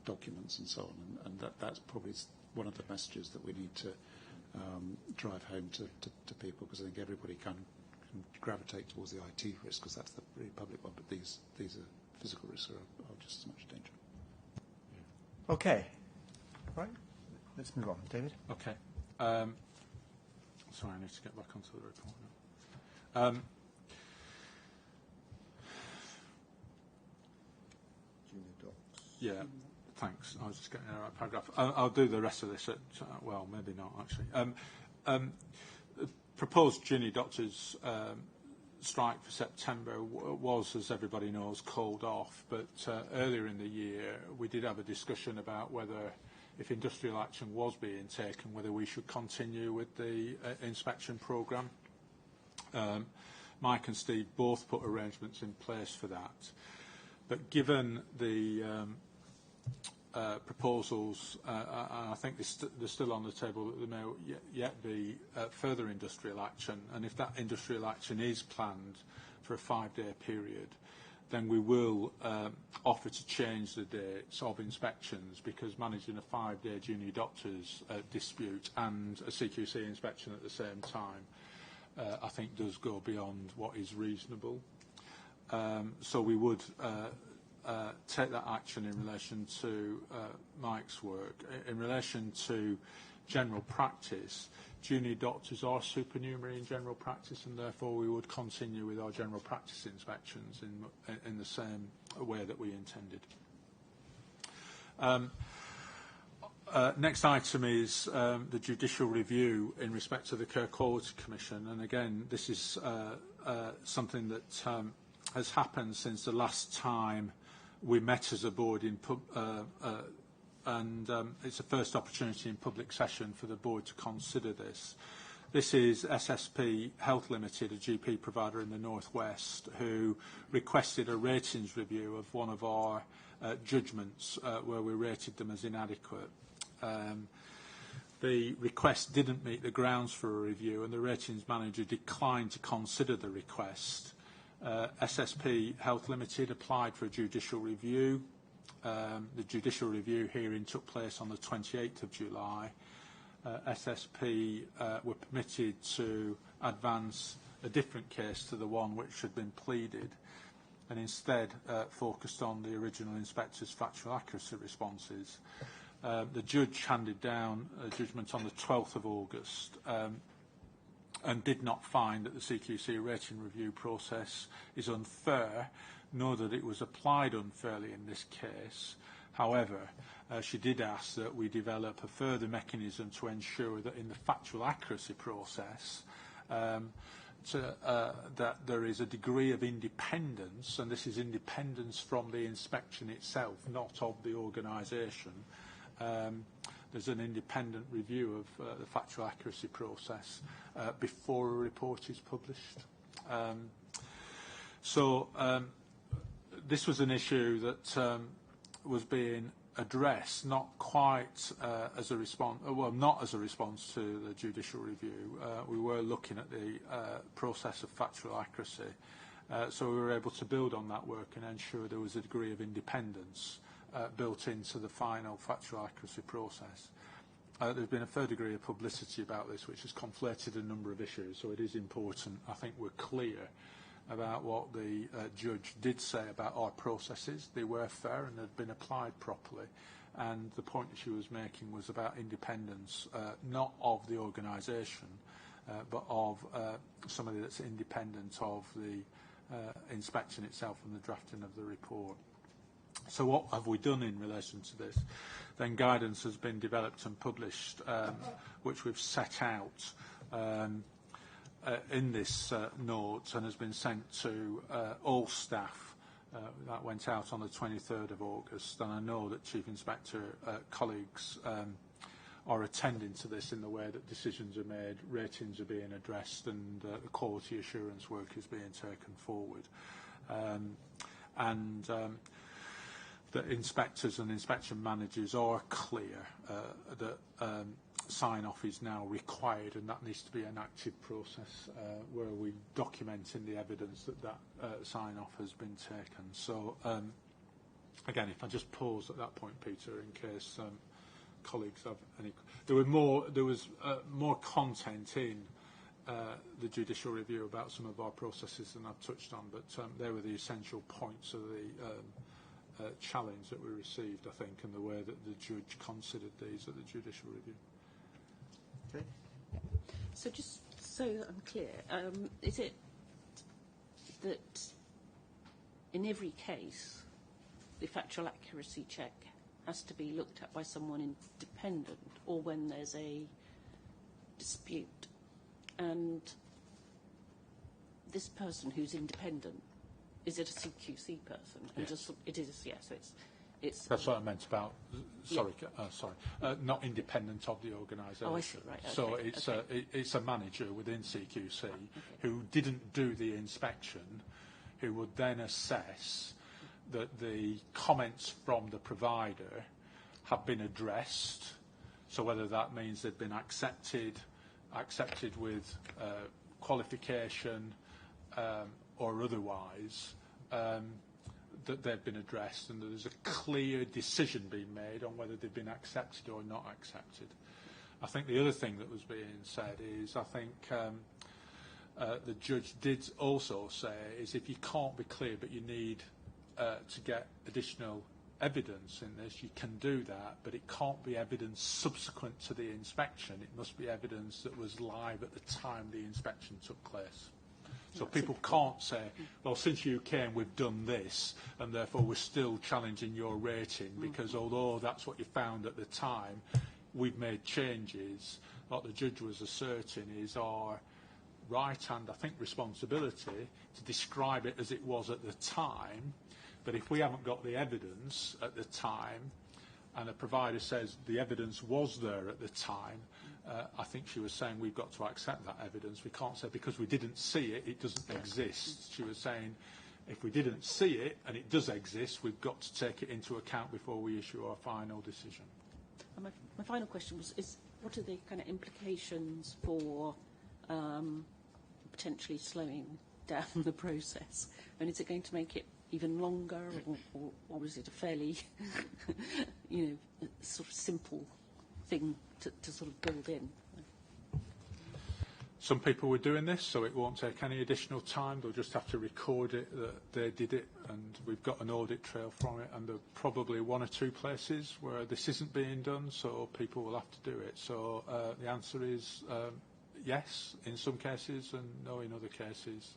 documents and so on, and that's probably one of the messages that we need to drive home to people, because I think everybody can gravitate towards the IT risk because that's the really public one, but these are physical risks are just as much danger. Okay. Right. Let's move on. David? Okay. Sorry, I need to get back onto the report now. Junior docs. Yeah, thanks. I was just getting the right paragraph. I'll do the rest of this maybe not, actually. Proposed junior doctors strike for September was, as everybody knows, called off. But earlier in the year, we did have a discussion about whether, if industrial action was being taken, whether we should continue with the inspection programme. Mike and Steve both put arrangements in place for that. But given the proposals, I think they're still on the table, that there may yet be further industrial action, and if that industrial action is planned for a 5-day period, then we will offer to change the dates of inspections, because managing a 5-day junior doctor's dispute and a CQC inspection at the same time, I think does go beyond what is reasonable. So we would take that action in relation to Mike's work. In relation to general practice, junior doctors are supernumerary in general practice, and therefore we would continue with our general practice inspections in the same way that we intended. Next item is the judicial review in respect to the Care Quality Commission, and again this is something that has happened since the last time we met as a board and it's a first opportunity in public session for the board to consider this. This is SSP Health Limited, a GP provider in the North West, who requested a ratings review of one of our judgments where we rated them as inadequate. The request didn't meet the grounds for a review, and the ratings manager declined to consider the request. SSP Health Limited applied for a judicial review. The judicial review hearing took place on the 28th of July. SSP were permitted to advance a different case to the one which had been pleaded, and instead focused on the original inspector's factual accuracy responses. The judge handed down a judgment on the 12th of August and did not find that the CQC rating review process is unfair, nor that it was applied unfairly in this case. However, she did ask that we develop a further mechanism to ensure that in the factual accuracy process that there is a degree of independence, and this is independence from the inspection itself, not of the organisation. There's an independent review of the factual accuracy process before a report is published. This was an issue that was being addressed, not quite as a response, well, not as a response to the judicial review. We were looking at the process of factual accuracy, so we were able to build on that work and ensure there was a degree of independence built into the final factual accuracy process. There's been a fair degree of publicity about this, which has conflated a number of issues, so it is important, I think, we're clear about what the judge did say about our processes. They were fair and had been applied properly, and the point that she was making was about independence, not of the organisation, but of somebody that's independent of the inspection itself and the drafting of the report. So what have we done in relation to this? Then guidance has been developed and published, which we've set out in this note and has been sent to all staff. That went out on the 23rd of August, and I know that Chief Inspector colleagues are attending to this in the way that decisions are made, ratings are being addressed, and the quality assurance work is being taken forward. The inspectors and inspection managers are clear that sign-off is now required, and that needs to be an active process where we document in the evidence that sign-off has been taken. So, again, if I just pause at that point, Peter, in case colleagues have any. There was more content in the judicial review about some of our processes than I've touched on, but they were the essential points of the challenge that we received, I think, and the way that the judge considered these at the judicial review. Okay. So just so that I'm clear, is it that in every case the factual accuracy check has to be looked at by someone independent, or when there's a dispute and this person who's independent, is it a CQC person? Yes. And just, it is, yes. Yeah, so it's. That's what I meant about. Sorry, yeah. Not independent of the organisation. Oh, I see. Right. Okay. So it's a manager within CQC who didn't do the inspection, who would then assess that the comments from the provider have been addressed. So whether that means they've been accepted with qualification or otherwise, that they've been addressed and that there's a clear decision being made on whether they've been accepted or not accepted. I think the other thing that was being said is I think the judge did also say is if you can't be clear but you need to get additional evidence in this, you can do that, but it can't be evidence subsequent to the inspection. It must be evidence that was live at the time the inspection took place. So people can't say, well, since you came, we've done this, and therefore we're still challenging your rating, because although that's what you found at the time, we've made changes. What the judge was asserting is our right and, I think, responsibility to describe it as it was at the time. But if we haven't got the evidence at the time, and a provider says the evidence was there at the time, I think she was saying we've got to accept that evidence. We can't say because we didn't see it, it doesn't exist. She was saying if we didn't see it and it does exist, we've got to take it into account before we issue our final decision. And my final question is what are the kind of implications for potentially slowing down the process? And is it going to make it even longer, or is it a fairly, sort of simple thing to sort of build in? Some people were doing this, so it won't take any additional time. They'll just have to record it that they did it, and we've got an audit trail from it, and there are probably one or two places where this isn't being done, so people will have to do it. So the answer is yes in some cases and no in other cases.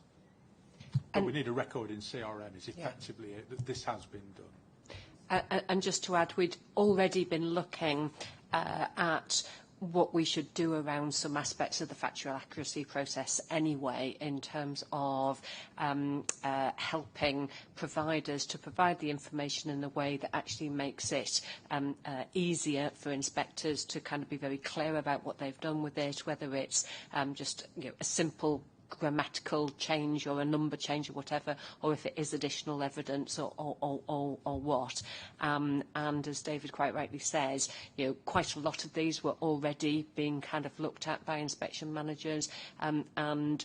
But we need a record in CRM is effectively it, that this has been done. And just to add, we'd already been looking at what we should do around some aspects of the factual accuracy process anyway, in terms of helping providers to provide the information in a way that actually makes it easier for inspectors to kind of be very clear about what they've done with it, whether it's just a simple grammatical change or a number change or whatever, or if it is additional evidence or what. And as David quite rightly says, quite a lot of these were already being kind of looked at by inspection managers. And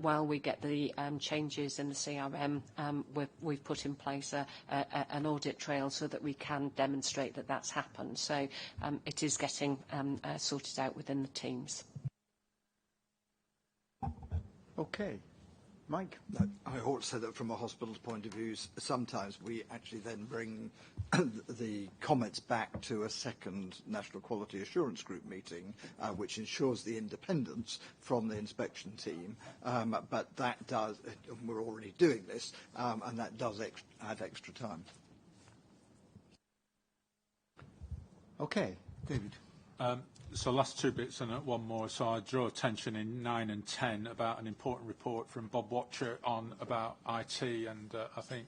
while we get the changes in the CRM, we've put in place an audit trail so that we can demonstrate that that's happened. So it is getting sorted out within the teams. Okay. Mike? I ought to say that from a hospital's point of view, sometimes we actually then bring the comments back to a second National Quality Assurance Group meeting, which ensures the independence from the inspection team. But that does, we're already doing this, and that does add extra time. Okay. David? So last two bits and one more. So I draw attention in 9 and 10 about an important report from Bob Watcher about IT, and I think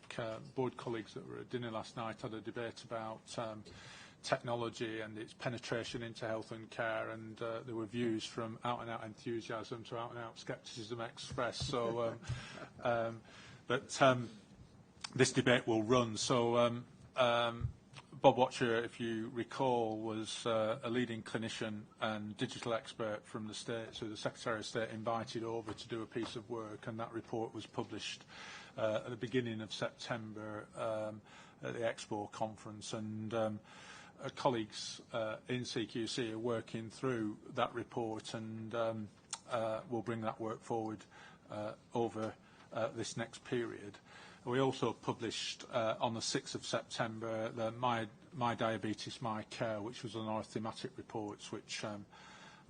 board colleagues that were at dinner last night had a debate about technology and its penetration into health and care, and there were views from out-and-out enthusiasm to out-and-out scepticism expressed. So, but this debate will run. So Bob Watcher, if you recall, was a leading clinician and digital expert from the States, who the Secretary of State invited over to do a piece of work, and that report was published at the beginning of September at the Expo conference. And colleagues in CQC are working through that report, and we'll bring that work forward over this next period. We also published on the 6th of September the My Diabetes, My Care, which was on our thematic reports, which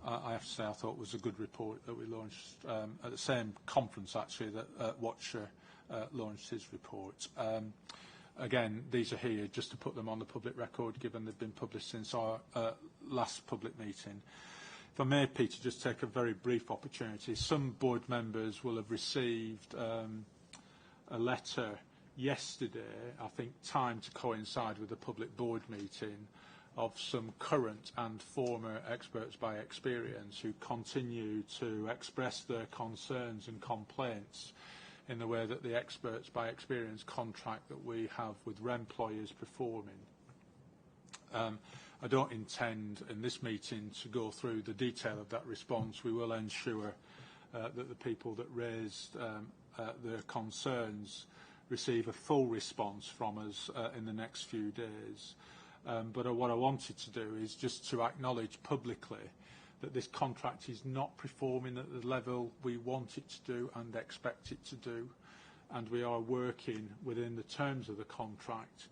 I have to say I thought was a good report that we launched at the same conference, actually, that Watcher launched his report. Again, these are here just to put them on the public record, given they've been published since our last public meeting. If I may, Peter, just take a very brief opportunity. Some board members will have received a letter yesterday, I think timed to coincide with the public board meeting, of some current and former experts by experience who continue to express their concerns and complaints in the way that the experts by experience contract that we have with employers performing. I don't intend in this meeting to go through the detail of that response. We will ensure that the people that raised their concerns receive a full response from us in the next few days. But what I wanted to do is just to acknowledge publicly that this contract is not performing at the level we want it to do and expect it to do, and we are working within the terms of the contract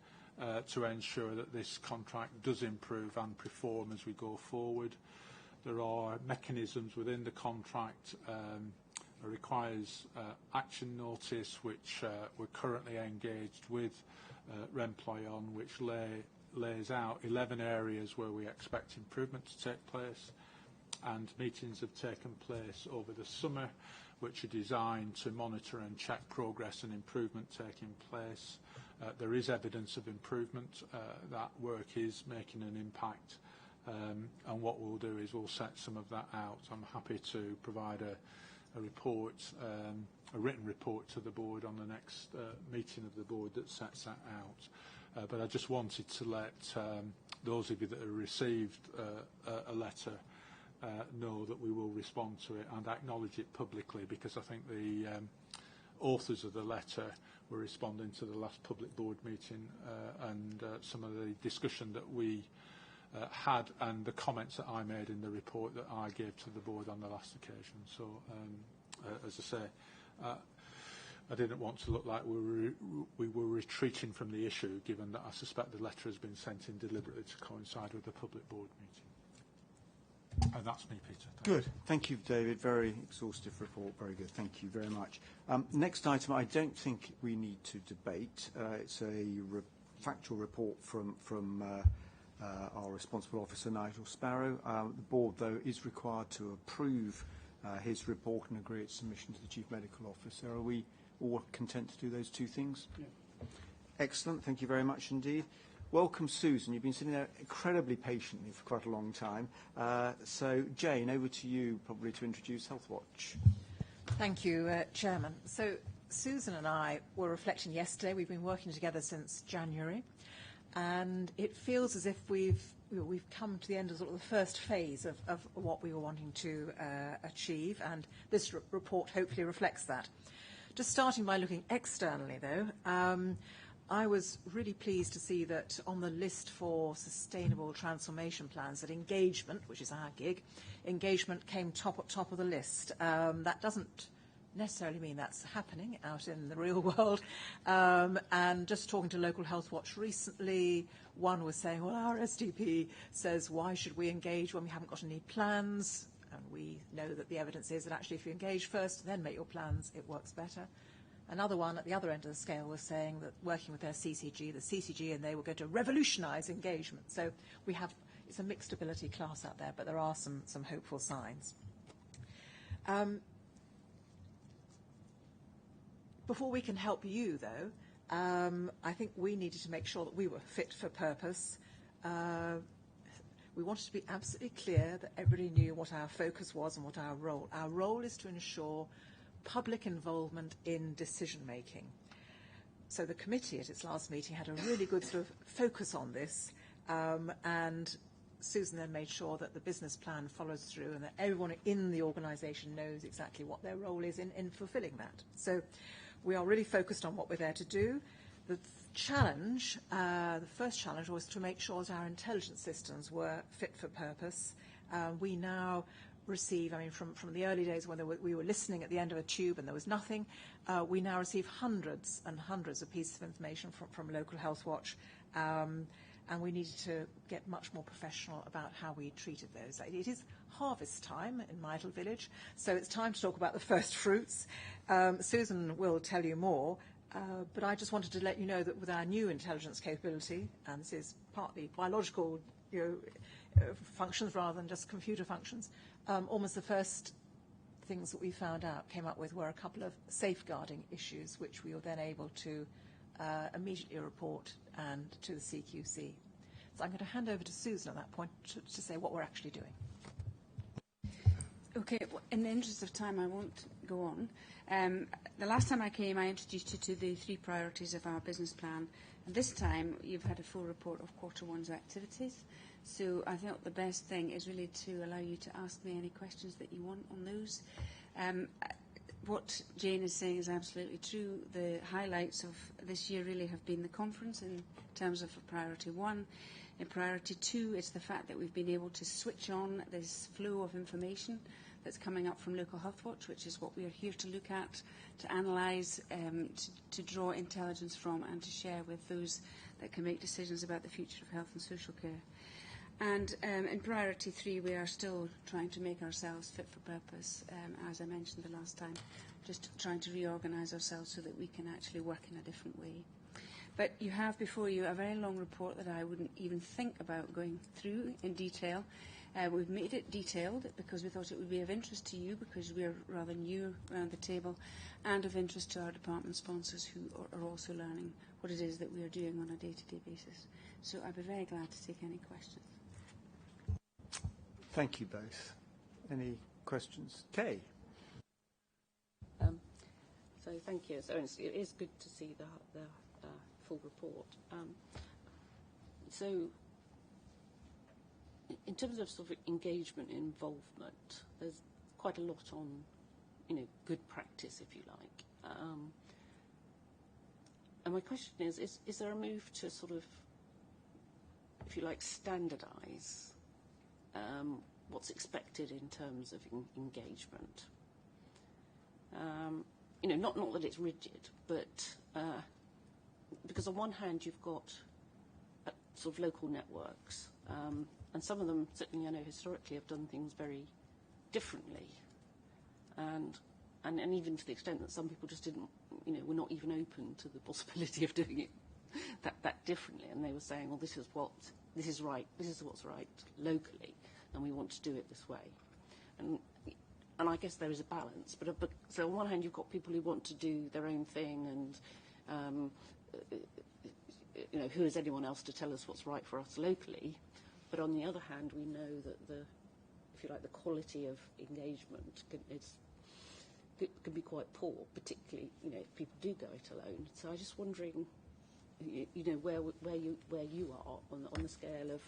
to ensure that this contract does improve and perform as we go forward. There are mechanisms within the contract that requires action notice, which we're currently engaged with Remploy on, which lays out 11 areas where we expect improvement to take place, and meetings have taken place over the summer which are designed to monitor and check progress and improvement taking place. There is evidence of improvement. That work is making an impact, and what we'll do is we'll set some of that out. I'm happy to provide a report, a written report to the board on the next meeting of the board that sets that out. But I just wanted to let those of you that have received a letter know that we will respond to it and acknowledge it publicly, because I think the authors of the letter were responding to the last public board meeting and some of the discussion that we had and the comments that I made in the report that I gave to the board on the last occasion. So, as I say, I didn't want to look like we were retreating from the issue, given that I suspect the letter has been sent in deliberately to coincide with the public board meeting. And that's me, Peter. Good. Thank you, David. Very exhaustive report. Very good. Thank you very much. Next item, I don't think we need to debate. It's a factual report from our responsible officer, Nigel Sparrow. The board, though, is required to approve his report and agree its submission to the Chief Medical Officer. Are we all content to do those two things? Yeah. Excellent. Thank you very much indeed. Welcome, Susan. You've been sitting there incredibly patiently for quite a long time. So, Jane, over to you probably to introduce Healthwatch. Thank you, Chairman. So, Susan and I were reflecting yesterday. We've been working together since January, and it feels as if we've come to the end of sort of the first phase of what we were wanting to achieve, and this report hopefully reflects that. Just starting by looking externally, though, I was really pleased to see that on the list for sustainable transformation plans, that engagement, which is our gig, engagement came top of the list. That doesn't necessarily mean that's happening out in the real world. And just talking to Local Health Watch recently, one was saying, well, our SDP says, why should we engage when we haven't got any plans? And we know that the evidence is that actually if you engage first, then make your plans, it works better. Another one at the other end of the scale was saying that working with their CCG, the CCG and they were going to revolutionise engagement. So we have, it's a mixed ability class out there, but there are some hopeful signs. Before we can help you, though, I think we needed to make sure that we were fit for purpose. We wanted to be absolutely clear that everybody knew what our focus was and what our role. Our role is to ensure public involvement in decision-making. So the committee at its last meeting had a really good sort of focus on this, and Susan then made sure that the business plan follows through and that everyone in the organisation knows exactly what their role is in fulfilling that. So we are really focused on what we're there to do. The challenge, the first challenge was to make sure that our intelligence systems were fit for purpose. We now receive, I mean, from the early days when we were listening at the end of a tube and there was nothing, we now receive hundreds and hundreds of pieces of information from Local Health Watch, and we needed to get much more professional about how we treated those. It is harvest time in my little village, so it's time to talk about the first fruits. Susan will tell you more, but I just wanted to let you know that with our new intelligence capability, and this is partly biological, functions rather than just computer functions, almost the first things that we found out, came up with, were a couple of safeguarding issues, which we were then able to immediately report and to the CQC. So I'm going to hand over to Susan at that point to say what we're actually doing. Okay, well, in the interest of time, I won't go on. The last time I came, I introduced you to the 3 priorities of our business plan. And this time, you've had a full report of Q1's activities. So I thought the best thing is really to allow you to ask me any questions that you want on those. what Jane is saying is absolutely true. The highlights of this year really have been the conference in terms of priority 1. In priority 2, it's the fact that we've been able to switch on this flow of information that's coming up from Local Health Watch, which is what we are here to look at, to analyse, to draw intelligence from and to share with those that can make decisions about the future of health and social care. And in priority 3, we are still trying to make ourselves fit for purpose, as I mentioned the last time, just trying to reorganise ourselves so that we can actually work in a different way. But you have before you a very long report that I wouldn't even think about going through in detail. We've made it detailed because we thought it would be of interest to you because we are rather new around the table, and of interest to our department sponsors who are also learning what it is that we are doing on a day-to-day basis. So I'd be very glad to take any questions. Thank you both. Any questions? Kay? So thank you. So it is good to see the full report. So in terms of sort of engagement and involvement, there's quite a lot on, good practice, if you like. And my question is there a move to sort of, if you like, standardise what's expected in terms of engagement? Not that it's rigid, but because on one hand you've got sort of local networks, and some of them certainly I know historically have done things very differently, and even to the extent that some people just didn't, were not even open to the possibility of doing it that differently, and they were saying, well, this is right, this is what's right locally, and we want to do it this way, and I guess there is a balance, but so on one hand you've got people who want to do their own thing, and who is anyone else to tell us what's right for us locally? But on the other hand, we know that the quality of engagement can be quite poor, particularly if people do go it alone. So I'm just wondering, where you are on the scale of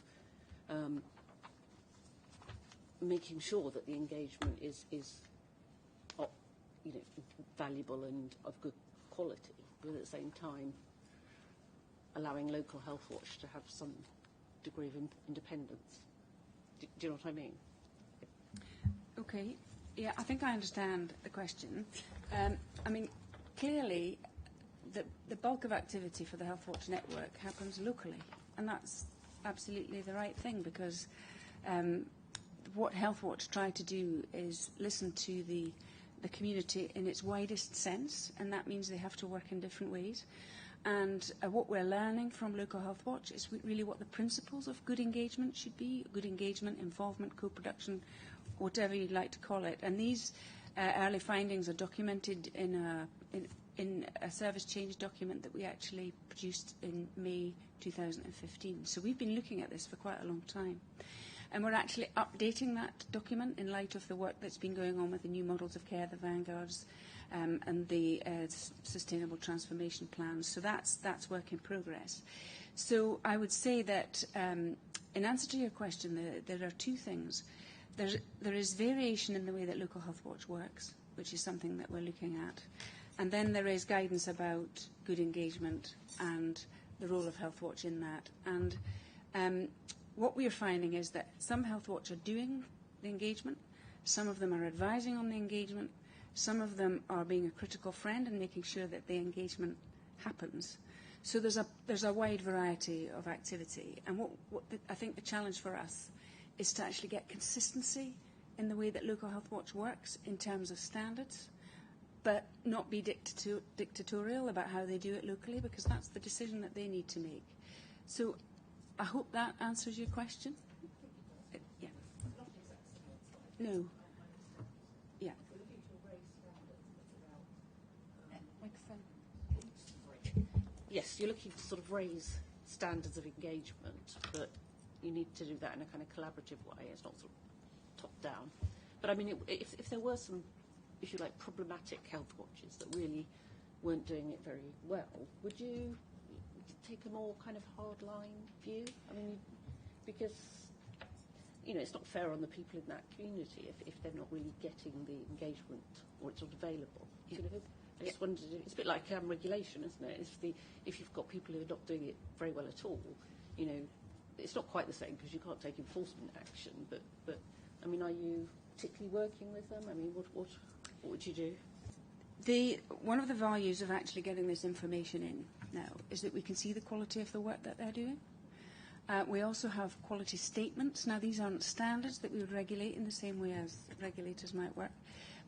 making sure that the engagement is valuable and of good quality, but at the same time allowing Local Health Watch to have some degree of independence. Do you know what I mean? Okay. Yeah, I think I understand the question. Clearly, the bulk of activity for the Health Watch network happens locally, and that's absolutely the right thing, because what Health Watch try to do is listen to the community in its widest sense, and that means they have to work in different ways. And what we're learning from Local Health Watch is really what the principles of good engagement should be: good engagement, involvement, co-production, whatever you'd like to call it. And these early findings are documented in a service change document that we actually produced in May 2015. So we've been looking at this for quite a long time. And we're actually updating that document in light of the work that's been going on with the new models of care, the vanguards, and the sustainable transformation plans. So that's work in progress. So I would say that in answer to your question, there are two things. There is variation in the way that Local Health Watch works, which is something that we're looking at. And then there is guidance about good engagement and the role of Health Watch in that. And what we are finding is that some Health Watch are doing the engagement, some of them are advising on the engagement, some of them are being a critical friend and making sure that the engagement happens. So there's a wide variety of activity. And I think the challenge for us is to actually get consistency in the way that Local Health Watch works in terms of standards, but not be dictatorial about how they do it locally, because that's the decision that they need to make. So I hope that answers your question. Yeah. No. Yeah. Yes, you're looking to sort of raise standards of engagement, but you need to do that in a kind of collaborative way. It's not sort of top down. But I mean, if there were some, if you like, problematic health watches that really weren't doing it very well, would you take a more kind of hardline view? I mean, because you know, it's not fair on the people in that community if they're not really getting the engagement or it's not available. You know, I just wondered, it's a bit like regulation, isn't it? If you've got people who are not doing it very well at all, you know, it's not quite the same because you can't take enforcement action. But I mean, are you particularly working with them? I mean, what would you do? One of the values of actually getting this information in now is that we can see the quality of the work that they're doing. We also have quality statements. Now, these aren't standards that we would regulate in the same way as regulators might work,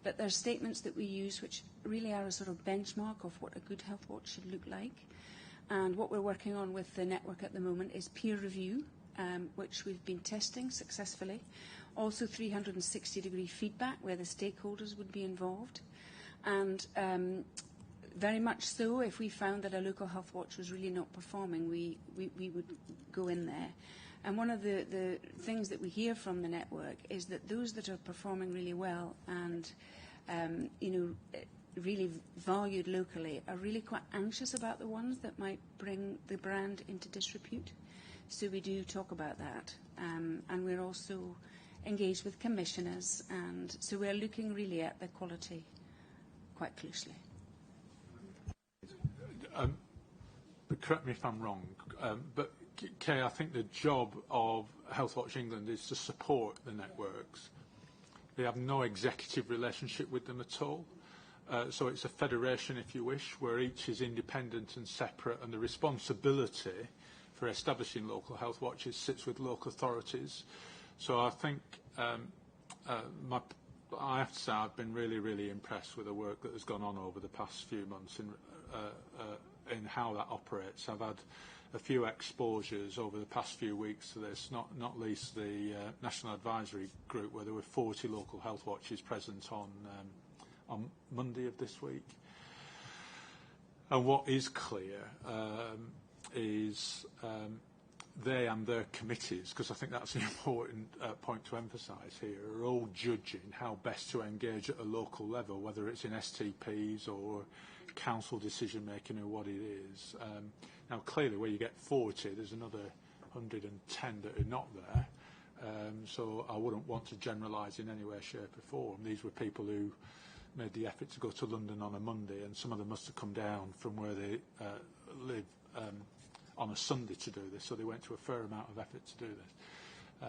but they're statements that we use which really are a sort of benchmark of what a good health watch should look like. And what we're working on with the network at the moment is peer review, which we've been testing successfully. Also 360-degree feedback where the stakeholders would be involved. And very much so, if we found that a local health watch was really not performing, we would go in there. And one of the things that we hear from the network is that those that are performing really well and you know, really valued locally are really quite anxious about the ones that might bring the brand into disrepute. So we do talk about that. And we're also engaged with commissioners, and so we're looking really at the quality quite closely. But correct me if I'm wrong, but Kay, I think the job of Health Watch England is to support the networks. They have no executive relationship with them at all. So it's a federation, if you wish, where each is independent and separate, and the responsibility for establishing local health watches sits with local authorities. So I think I have to say I've been really, really impressed with the work that has gone on over the past few months in how that operates. I've had a few exposures over the past few weeks to this, not least the National Advisory Group, where there were 40 local health watches present on Monday of this week. And what is clear is they and their committees, because I think that's an important point to emphasise here, are all judging how best to engage at a local level, whether it's in STPs or council decision making or what it is. Now, clearly, where you get 40, there's another 110 that are not there. So I wouldn't want to generalise in any way, shape or form. These were people who made the effort to go to London on a Monday, and some of them must have come down from where they live on a Sunday to do this, so they went to a fair amount of effort to do this.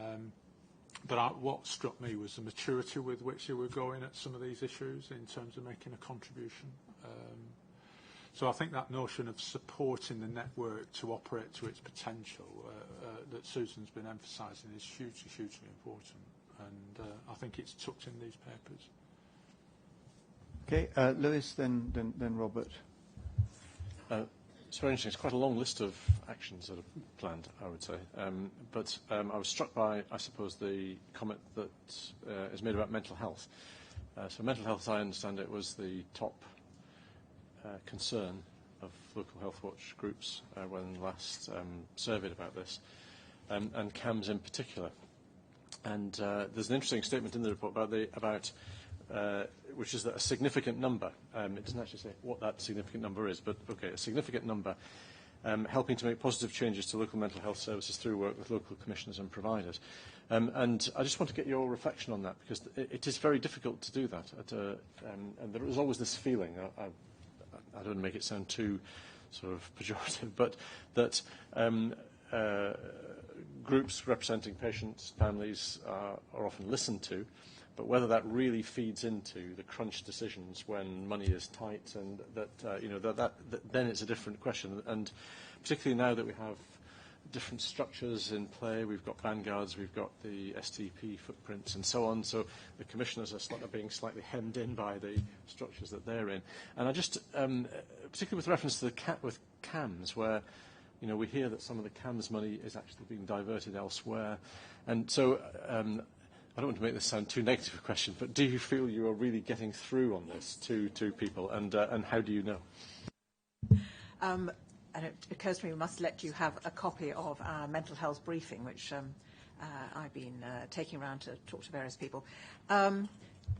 But what struck me was the maturity with which they were going at some of these issues in terms of making a contribution. So I think that notion of supporting the network to operate to its potential that Susan's been emphasising is hugely, hugely important, and I think it's tucked in these papers. Okay, Lewis, then Robert. It's very interesting. It's quite a long list of actions that are planned, I would say. But I was struck by, I suppose, the comment that is made about mental health. So mental health, as I understand it, was the top concern of local health watch groups when last surveyed about this, and CAMS in particular. And there's an interesting statement in the report about which is that a significant number, it doesn't actually say what that significant number is, but okay, a significant number, helping to make positive changes to local mental health services through work with local commissioners and providers. And I just want to get your reflection on that, because it is very difficult to do that. And there is always this feeling, I don't want to make it sound too sort of pejorative, but that groups representing patients, families are often listened to, but whether that really feeds into the crunch decisions when money is tight, and that then it's a different question. And particularly now that we have different structures in play, we've got vanguards, we've got the STP footprints, and so on. So the commissioners are being slightly hemmed in by the structures that they're in. And I just, particularly with reference to with CAMS, where we hear that some of the CAMS money is actually being diverted elsewhere, and so. I don't want to make this sound too negative a question, but do you feel you are really getting through on this to people, and how do you know? And it occurs to me we must let you have a copy of our mental health briefing, which I've been taking around to talk to various people.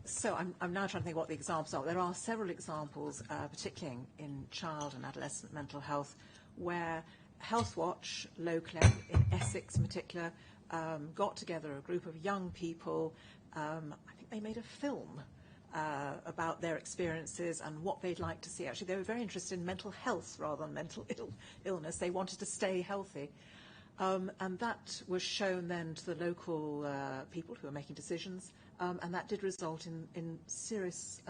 So I'm now trying to think what the examples are. There are several examples, particularly in child and adolescent mental health, where Health Watch, locally, in Essex in particular, got together a group of young people. I think they made a film about their experiences and what they'd like to see. Actually, they were very interested in mental health rather than mental illness. They wanted to stay healthy. And that was shown then to the local people who were making decisions, and that did result in serious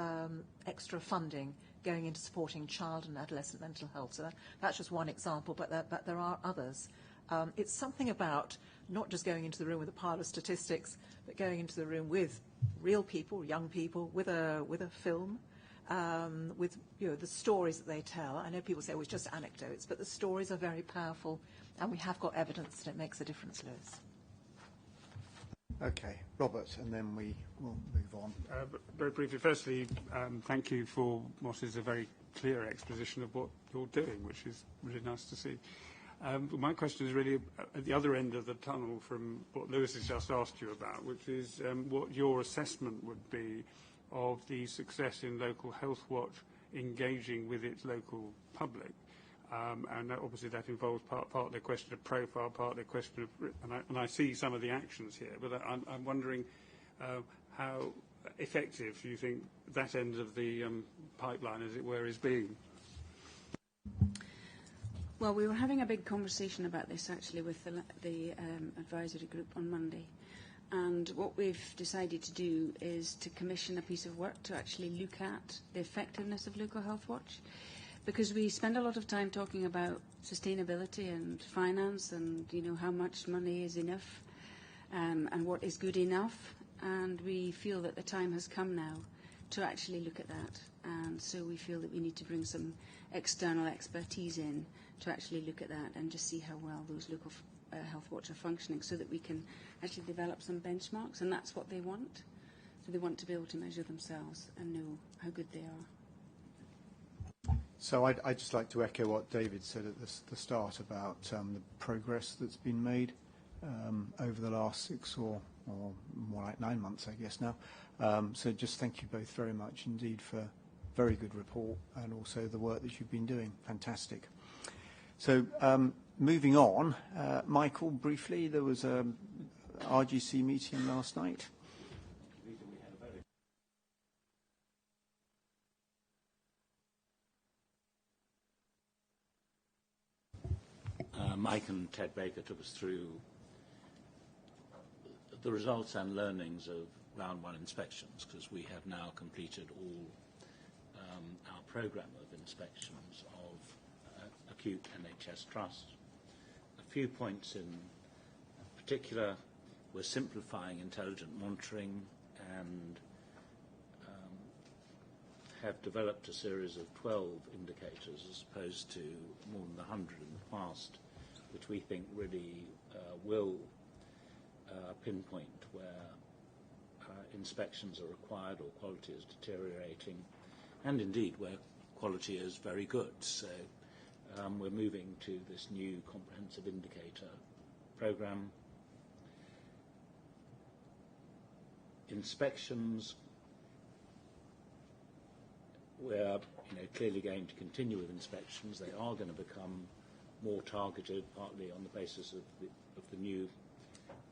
extra funding going into supporting child and adolescent mental health. So that's just one example, but there are others. It's something about not just going into the room with a pile of statistics, but going into the room with real people, young people, with a film, with the stories that they tell. I know people say, well, it's just anecdotes, but the stories are very powerful, and we have got evidence that it makes a difference, Lewis. Okay, Robert, and then we will move on. But very briefly, firstly, thank you for what is a very clear exposition of what you're doing, which is really nice to see. But my question is really at the other end of the tunnel from what Lewis has just asked you about, which is what your assessment would be of the success in Local Health Watch engaging with its local public. And that, obviously that involves partly a question of profile, partly a question of, and I see some of the actions here, but I'm wondering how effective you think that end of the pipeline, as it were, is being. Well, we were having a big conversation about this actually with the advisory group on Monday. And what we've decided to do is to commission a piece of work to actually look at the effectiveness of Local Health Watch. Because we spend a lot of time talking about sustainability and finance and, how much money is enough and what is good enough. And we feel that the time has come now to actually look at that. And so we feel that we need to bring some external expertise in to actually look at that and just see how well those local health watch are functioning so that we can actually develop some benchmarks. And that's what they want. So they want to be able to measure themselves and know how good they are. So I'd just like to echo what David said at the start about the progress that's been made over the last 6 or more like 9 months, I guess now. So just thank you both very much indeed for a very good report and also the work that you've been doing. Fantastic. So moving on, Michael, briefly, there was a RGC meeting last night. Mike and Ted Baker took us through the results and learnings of round one inspections, because we have now completed all our programme of inspections of acute NHS trusts. A few points in particular, we're simplifying intelligent monitoring and have developed a series of 12 indicators as opposed to more than 100 in the past, which we think really will pinpoint where inspections are required or quality is deteriorating, and indeed where quality is very good. So we're moving to this new comprehensive indicator programme. Inspections, we're clearly going to continue with inspections. They are going to become more targeted, partly on the basis of the new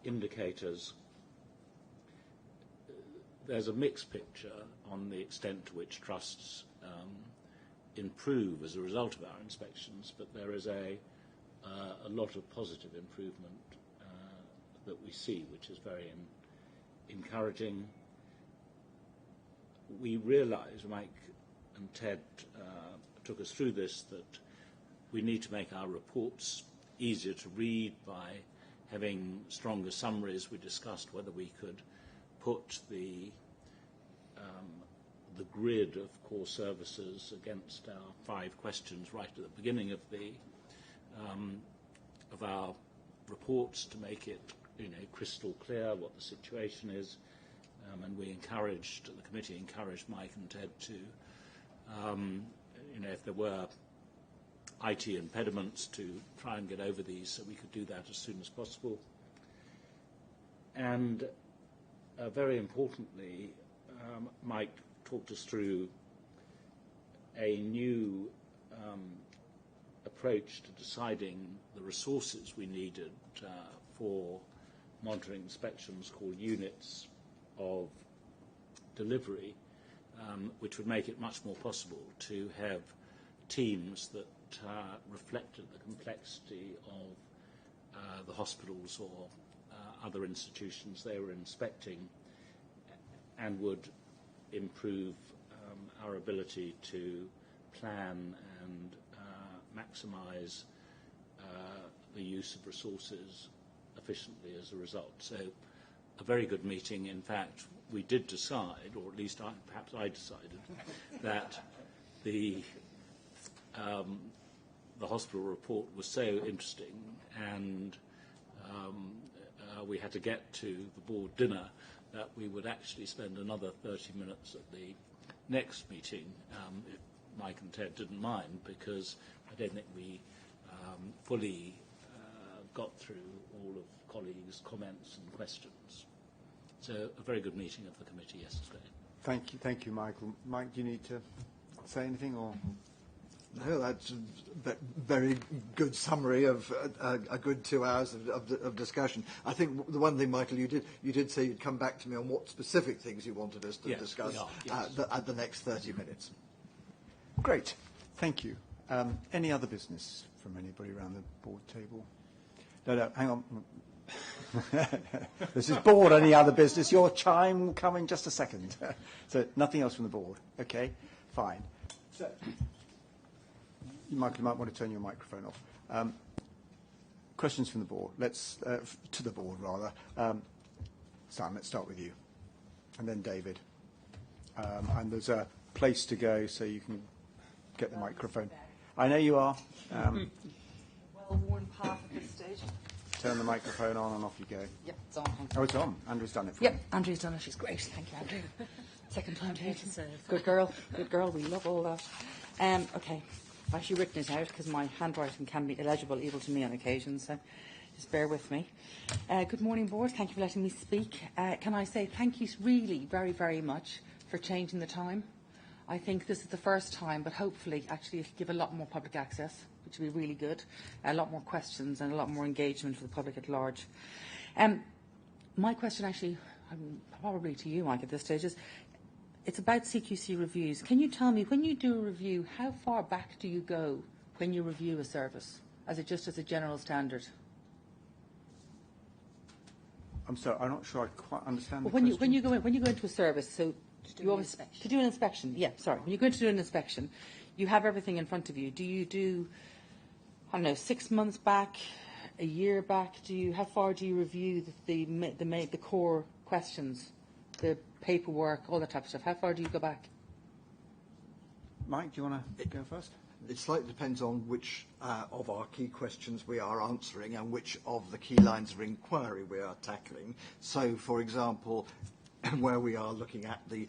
indicators. There's a mixed picture on the extent to which trusts improve as a result of our inspections, but there is a lot of positive improvement that we see, which is very encouraging. We realise, Mike and Ted took us through this, that we need to make our reports easier to read by having stronger summaries. We discussed whether we could put the grid of core services against our 5 questions right at the beginning of our reports to make it crystal clear what the situation is. And we encouraged, the committee encouraged Mike and Ted to, if there were IT impediments, to try and get over these so we could do that as soon as possible. And very importantly, Mike talked us through a new approach to deciding the resources we needed for monitoring inspections called units of delivery, which would make it much more possible to have teams that reflected the complexity of the hospitals or other institutions they were inspecting, and would improve our ability to plan and maximise the use of resources efficiently as a result. So a very good meeting. In fact, we did decide, or at least perhaps I decided, that the hospital report was so interesting, and we had to get to the board dinner, that we would actually spend another 30 minutes at the next meeting, if Mike and Ted didn't mind, because I don't think we fully got through all of colleagues' comments and questions. So a very good meeting of the committee yesterday. Thank you, Michael. Mike, do you need to say anything, or? No, that's a very good summary of a good 2 hours of discussion. I think the one thing, Michael, you did say you'd come back to me on what specific things you wanted us to discuss at the next 30 minutes. Great. Thank you. Any other business from anybody around the board table? No, hang on. This is board, any other business. Your chime will come in just a second. So nothing else from the board. Okay, fine. So, Michael, you might want to turn your microphone off. Questions from the board. Let's to the board rather. Sam, let's start with you, and then David. And there's a place to go, so you can get the microphone. I know you are. Well-worn path at this stage. Turn the microphone on and off you go. Yep, it's on. Thank you. Oh, it's on. Andrew's done it for Yep, you. Andrew's done it. She's great. Thank you, Andrew. Second time to Good girl. Good girl. We love all that. Okay. I've actually written it out because my handwriting can be illegible even to me on occasion, so just bear with me. Good morning, Board. Thank you for letting me speak. Can I say thank you really very, very much for changing the time. I think this is the first time, but hopefully actually it'll give a lot more public access, which will be really good, a lot more questions and a lot more engagement for the public at large. My question actually, probably to you, Mike, at this stage is, it's about CQC reviews. Can you tell me, when you do a review, how far back do you go when you review a service? Just as a general standard? I'm sorry, I'm not sure I quite understand Well, the question. when you go into a service, so to do an inspection, yeah, sorry. When you go in to do an inspection, you have everything in front of you. Do you do, I don't know, 6 months back, a year back? How far do you review the core questions, the paperwork, all that type of stuff? How far do you go back? Mike, do you want to go first? It slightly depends on which of our key questions we are answering and which of the key lines of inquiry we are tackling. So, for example, where we are looking at the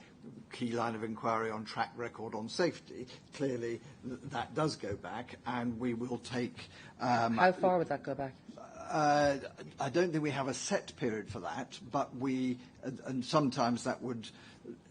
key line of inquiry on track record on safety, clearly that does go back, and we will take... How far would that go back? I don't think we have a set period for that, but and sometimes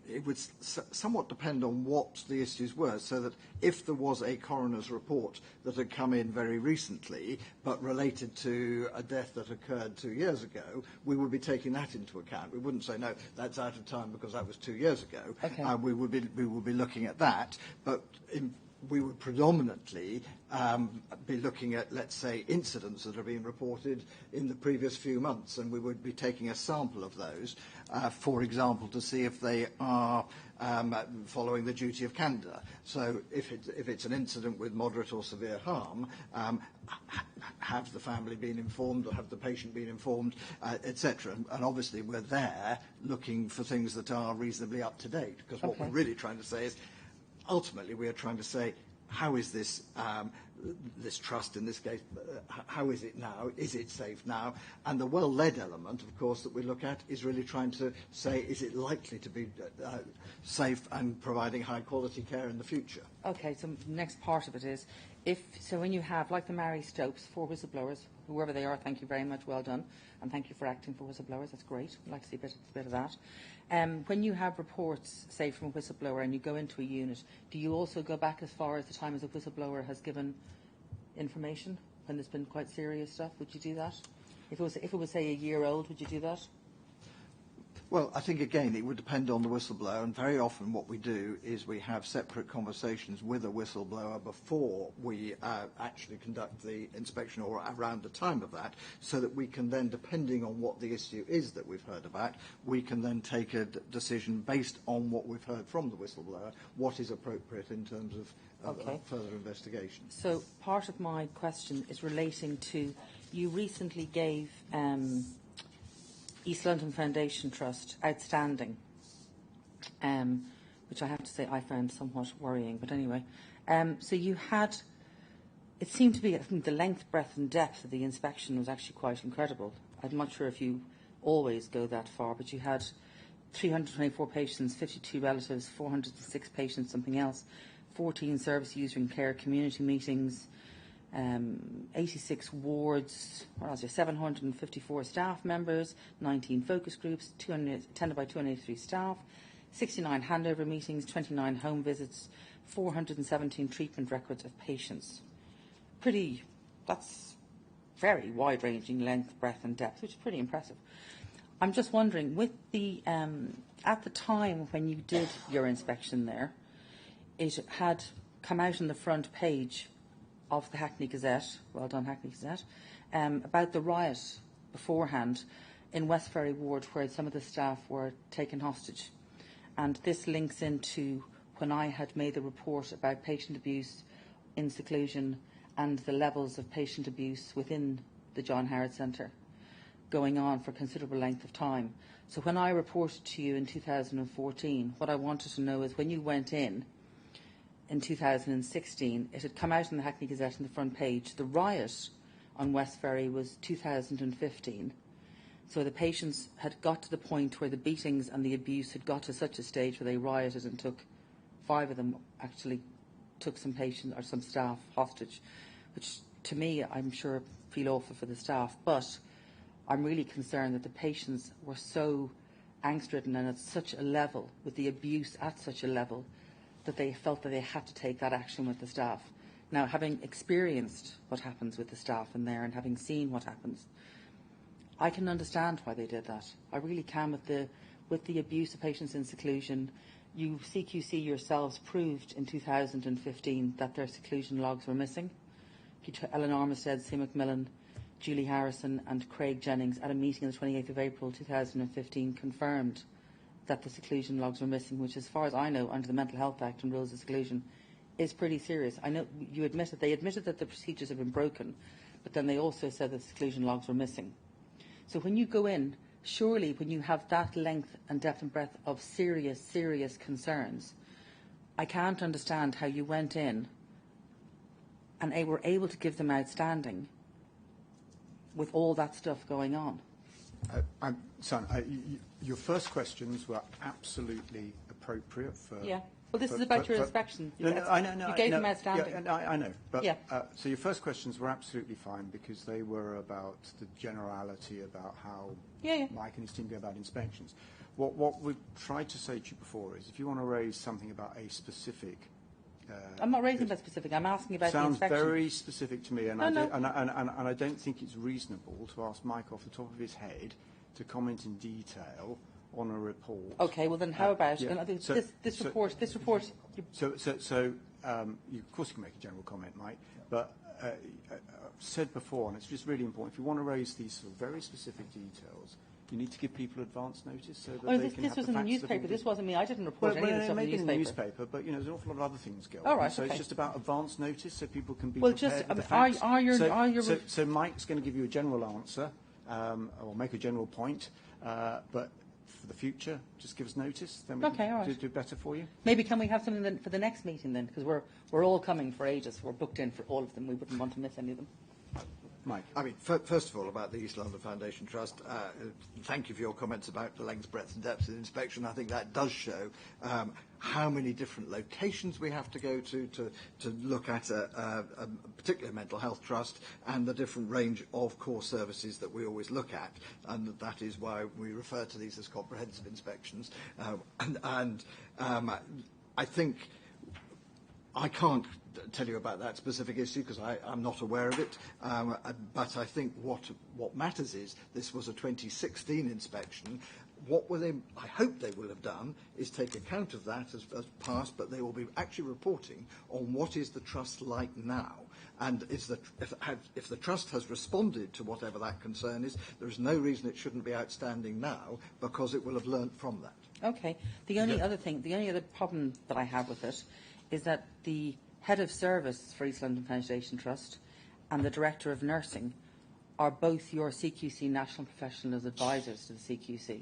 it would somewhat depend on what the issues were, so that if there was a coroner's report that had come in very recently but related to a death that occurred 2 years ago, we would be taking that into account. We wouldn't say, no, that's out of time because that was 2 years ago. Okay. We would be looking at that, but we would predominantly be looking at, let's say, incidents that have been reported in the previous few months, and we would be taking a sample of those, for example, to see if they are following the duty of candour. So if it's an incident with moderate or severe harm, have the family been informed, or have the patient been informed, etc. And obviously we're there looking for things that are reasonably up to date, because what we're really trying to say is, ultimately, we are trying to say, how is this trust in this case, how is it now? Is it safe now? And the well-led element, of course, that we look at is really trying to say, is it likely to be safe and providing high-quality care in the future? Okay, so the next part of it is, when you have, like the Mary Stopes, 4 whistleblowers, whoever they are, thank you very much, well done, and thank you for acting for whistleblowers, that's great. I'd like to see a bit of that. When you have reports, say, from a whistleblower and you go into a unit, do you also go back as far as the time as a whistleblower has given information when there's been quite serious stuff? Would you do that? If it was, say, a year old, would you do that? Well, I think, again, it would depend on the whistleblower, and very often what we do is we have separate conversations with a whistleblower before we actually conduct the inspection or around the time of that, so that we can then, depending on what the issue is that we've heard about, we can then take a decision based on what we've heard from the whistleblower, what is appropriate in terms of further investigation. So part of my question is relating to, you recently gave East London Foundation Trust outstanding, which I have to say I found somewhat worrying. But anyway, so you had, it seemed to be, I think the length, breadth and depth of the inspection was actually quite incredible. I'm not sure if you always go that far, but you had 324 patients, 52 relatives, 406 patients, something else, 14 service user and care community meetings, 86 wards, 754 staff members, 19 focus groups, attended by 283 staff, 69 handover meetings, 29 home visits, 417 treatment records of patients. That's very wide-ranging length, breadth and depth, which is pretty impressive. I'm just wondering, with the at the time when you did your inspection there, it had come out on the front page of the Hackney Gazette, well done Hackney Gazette, about the riot beforehand in West Ferry Ward where some of the staff were taken hostage. And this links into when I had made the report about patient abuse in seclusion and the levels of patient abuse within the John Howard Centre going on for a considerable length of time. So when I reported to you in 2014, what I wanted to know is when you went in 2016, it had come out in the Hackney Gazette on the front page. The riot on West Ferry was 2015. So the patients had got to the point where the beatings and the abuse had got to such a stage where they rioted and took, 5 of them actually took some patients or some staff hostage, which to me, I'm sure, feel awful for the staff. But I'm really concerned that the patients were so angst-ridden and at such a level, with the abuse at such a level, that they felt that they had to take that action with the staff. Now, having experienced what happens with the staff in there and having seen what happens, I can understand why they did that. I really can. With the abuse of patients in seclusion, you CQC yourselves proved in 2015 that their seclusion logs were missing. Ellen Armistead, Sue McMillan, Julie Harrison and Craig Jennings at a meeting on the 28th of April 2015 confirmed that the seclusion logs were missing, which, as far as I know, under the Mental Health Act and rules of seclusion, is pretty serious. I know they admitted that the procedures have been broken, but then they also said that seclusion logs were missing. So when you go in, surely when you have that length and depth and breadth of serious, serious concerns, I can't understand how you went in and were able to give them outstanding with all that stuff going on. Your first questions were absolutely appropriate for... Yeah. Well, this is about your inspection. I know. You gave them outstanding. Yeah, I know. But, yeah. So your first questions were absolutely fine because they were about the generality about how Mike and his team go about inspections. What we've tried to say to you before is if you want to raise something about a specific... I'm not raising that specific. I'm asking about the inspection. Sounds very specific to me, and I don't think it's reasonable to ask Mike off the top of his head to comment in detail on a report. Okay, well then how about this report? So, you, of course, you can make a general comment, Mike, but I've said before, and it's just really important, if you want to raise these sort of very specific details, you need to give people advance notice so that they can this was in the newspaper. This wasn't me. I didn't report any of this stuff in the newspaper. Maybe in the newspaper, but there's an awful lot of other things going on. So it's just about advance notice so people can be prepared with the facts. So Mike's going to give you a general answer or make a general point, but for the future, just give us notice. Then we can do better for you. Maybe can we have something then for the next meeting then? Because we're all coming for ages. We're booked in for all of them. We wouldn't want to miss any of them. Mike. I mean, first of all, about the East London Foundation Trust, thank you for your comments about the length, breadth and depth of the inspection. I think that does show how many different locations we have to go to look at a particular mental health trust and the different range of core services that we always look at. And that is why we refer to these as comprehensive inspections. I think I can't tell you about that specific issue because I'm not aware of it. But I think what matters is this was a 2016 inspection. What will they, I hope they will have done is take account of that as past, but they will be actually reporting on what is the trust like now. And if the trust has responded to whatever that concern is, there is no reason it shouldn't be outstanding now because it will have learnt from that. Okay. The only other problem that I have with it is that the head of service for East London Foundation Trust and the director of nursing are both your CQC National Professional Advisors to the CQC.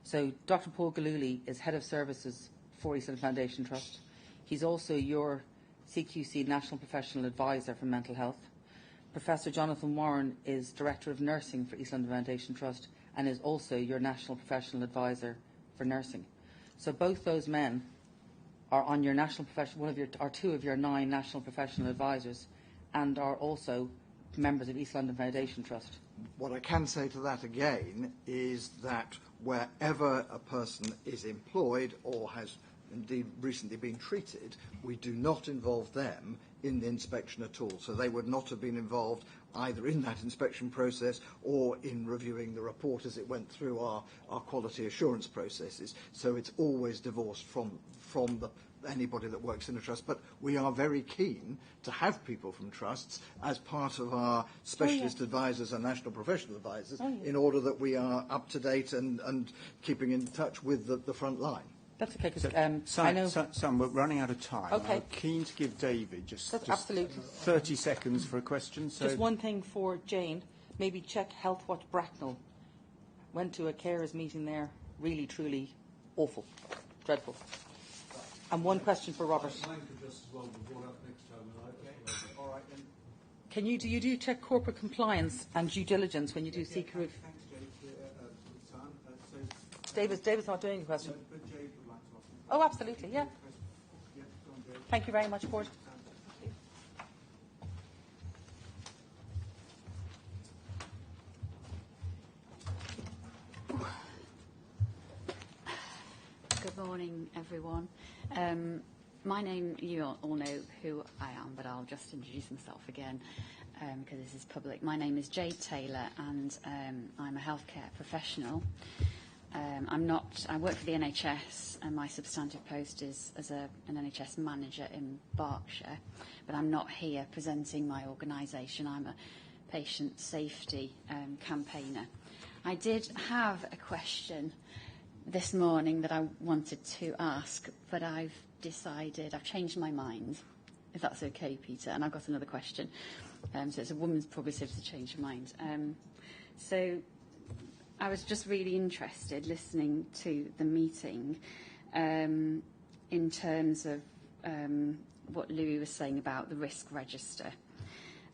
So Dr. Paul Galuli is head of services for East London Foundation Trust. He's also your CQC National Professional Advisor for Mental Health. Professor Jonathan Warren is director of nursing for East London Foundation Trust and is also your National Professional Advisor for nursing. So both those men are on your national professional, two of your 9 national professional advisors, and are also members of East London Foundation Trust. What I can say to that again is that wherever a person is employed or has indeed recently been treated, we do not involve them in the inspection at all. So they would not have been involved either in that inspection process or in reviewing the report as it went through our quality assurance processes. So it's always divorced from anybody that works in a trust. But we are very keen to have people from trusts as part of our specialist advisors and national professional advisors in order that we are up to date and keeping in touch with the front line. That's okay, because I know... Sam, we're running out of time. Okay. I'm keen to give David just absolutely 30 seconds for a question. So just one thing for Jane, maybe check Health Watch Bracknell. Went to a carers meeting there, really, truly awful, dreadful. And one question for Robert. All right, then. Can you do check corporate compliance and due diligence when you do seek roof? David's not doing the question. Oh, absolutely, yeah. Thank you very much, Board. Good morning, everyone. My name, you all know who I am, but I'll just introduce myself again because this is public. My name is Jade Taylor, and I'm a healthcare professional. I work for the NHS, and my substantive post is as an NHS manager in Berkshire, but I'm not here presenting my organisation. I'm a patient safety campaigner. I did have a question this morning that I wanted to ask, but I've changed my mind, if that's okay, Peter, and I've got another question. So it's a woman's prerogative to change her mind. So I was just really interested listening to the meeting in terms of what Louis was saying about the risk register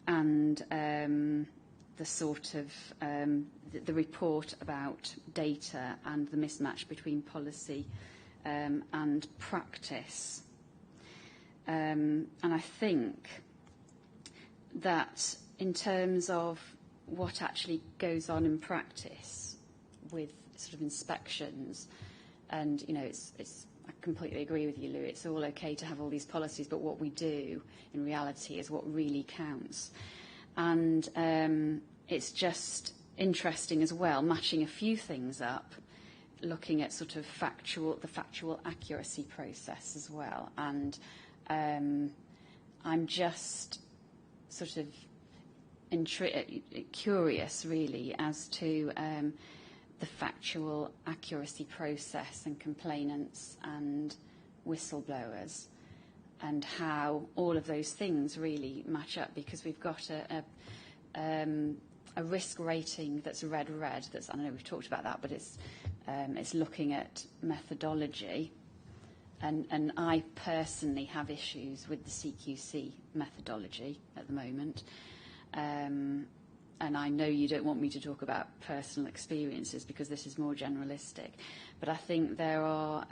and the sort of the report about data and the mismatch between policy and practice. And I think that in terms of what actually goes on in practice with sort of inspections, and I completely agree with you, Lou, it's all okay to have all these policies, but what we do in reality is what really counts. And it's just interesting as well, matching a few things up, looking at sort of the factual accuracy process as well. And I'm just sort of curious, really, as to the factual accuracy process and complainants and whistleblowers and how all of those things really match up, because we've got a risk rating that's red. That's, I know we've talked about that, but it's looking at methodology. And I personally have issues with the CQC methodology at the moment. And I know you don't want me to talk about personal experiences because this is more generalistic. But I think there are,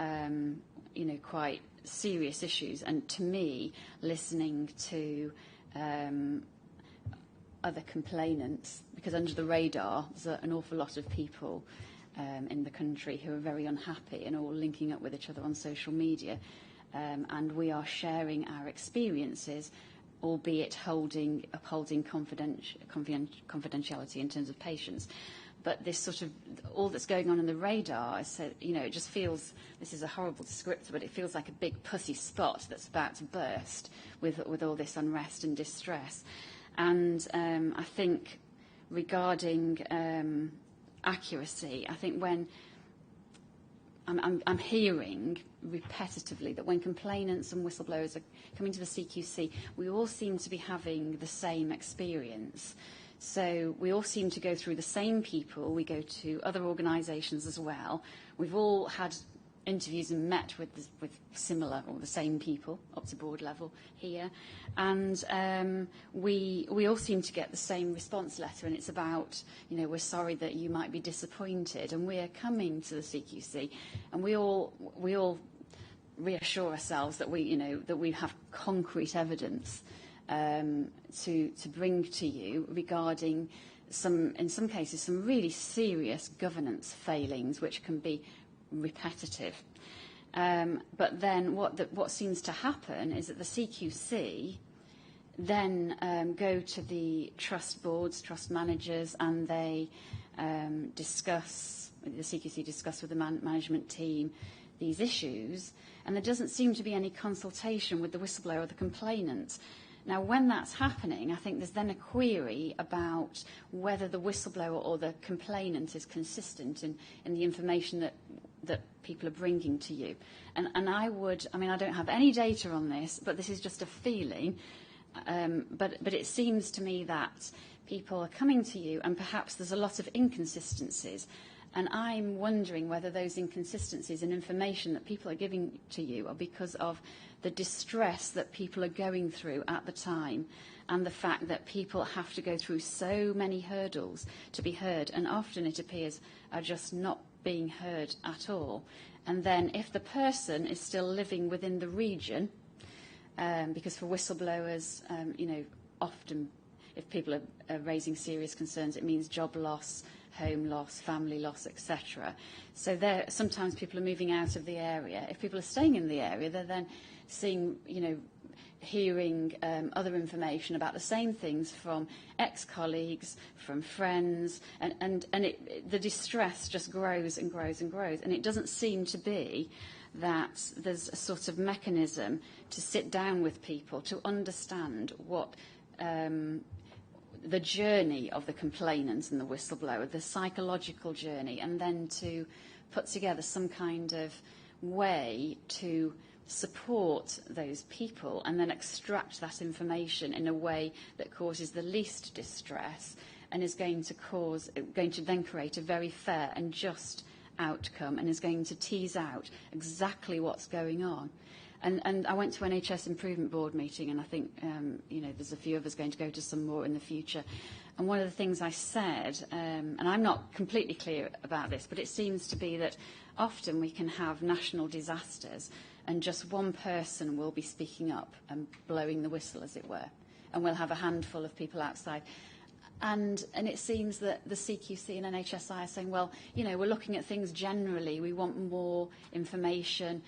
quite serious issues. And to me, listening to other complainants, because under the radar, there's an awful lot of people in the country who are very unhappy and all linking up with each other on social media. and we are sharing our experiences, albeit upholding confidentiality in terms of patients. But this sort of, all that's going on in the radar, it just feels, this is a horrible descriptor, but it feels like a big pussy spot that's about to burst with all this unrest and distress. And I think regarding accuracy, I think when I'm hearing repetitively that when complainants and whistleblowers are coming to the CQC, we all seem to be having the same experience. So we all seem to go through the same people. We go to other organisations as well. We've all had interviews and met with similar or the same people up to board level here. And we all seem to get the same response letter, and it's about, we're sorry that you might be disappointed, and we're coming to the CQC, and we all reassure ourselves that we have concrete evidence to bring to you regarding in some cases, some really serious governance failings, which can be repetitive. But then what seems to happen is that the CQC then go to the trust boards, trust managers, and they the CQC discuss with the management team these issues, and there doesn't seem to be any consultation with the whistleblower or the complainant. Now, when that's happening, I think there's then a query about whether the whistleblower or the complainant is consistent in the information that people are bringing to you. And I don't have any data on this, but this is just a feeling. But it seems to me that people are coming to you, and perhaps there's a lot of inconsistencies. And I'm wondering whether those inconsistencies in information that people are giving to you are because of the distress that people are going through at the time, and the fact that people have to go through so many hurdles to be heard, and often it appears are just not being heard at all. And then if the person is still living within the region, because for whistleblowers, often if people are raising serious concerns, it means job loss, home loss, family loss, etc. So sometimes people are moving out of the area. If people are staying in the area, they're then seeing, hearing other information about the same things from ex-colleagues, from friends, and the distress just grows and grows and grows. And it doesn't seem to be that there's a sort of mechanism to sit down with people to understand what the journey of the complainant and the whistleblower, the psychological journey, and then to put together some kind of way to support those people and then extract that information in a way that causes the least distress and is going to then create a very fair and just outcome, and is going to tease out exactly what's going on. And I went to NHS Improvement Board meeting, and I think there's a few of us going to go to some more in the future. And one of the things I said, and I'm not completely clear about this, but it seems to be that often we can have national disasters, and just one person will be speaking up and blowing the whistle, as it were, and we'll have a handful of people outside. And it seems that the CQC and NHSI are saying, well, we're looking at things generally. We want more information.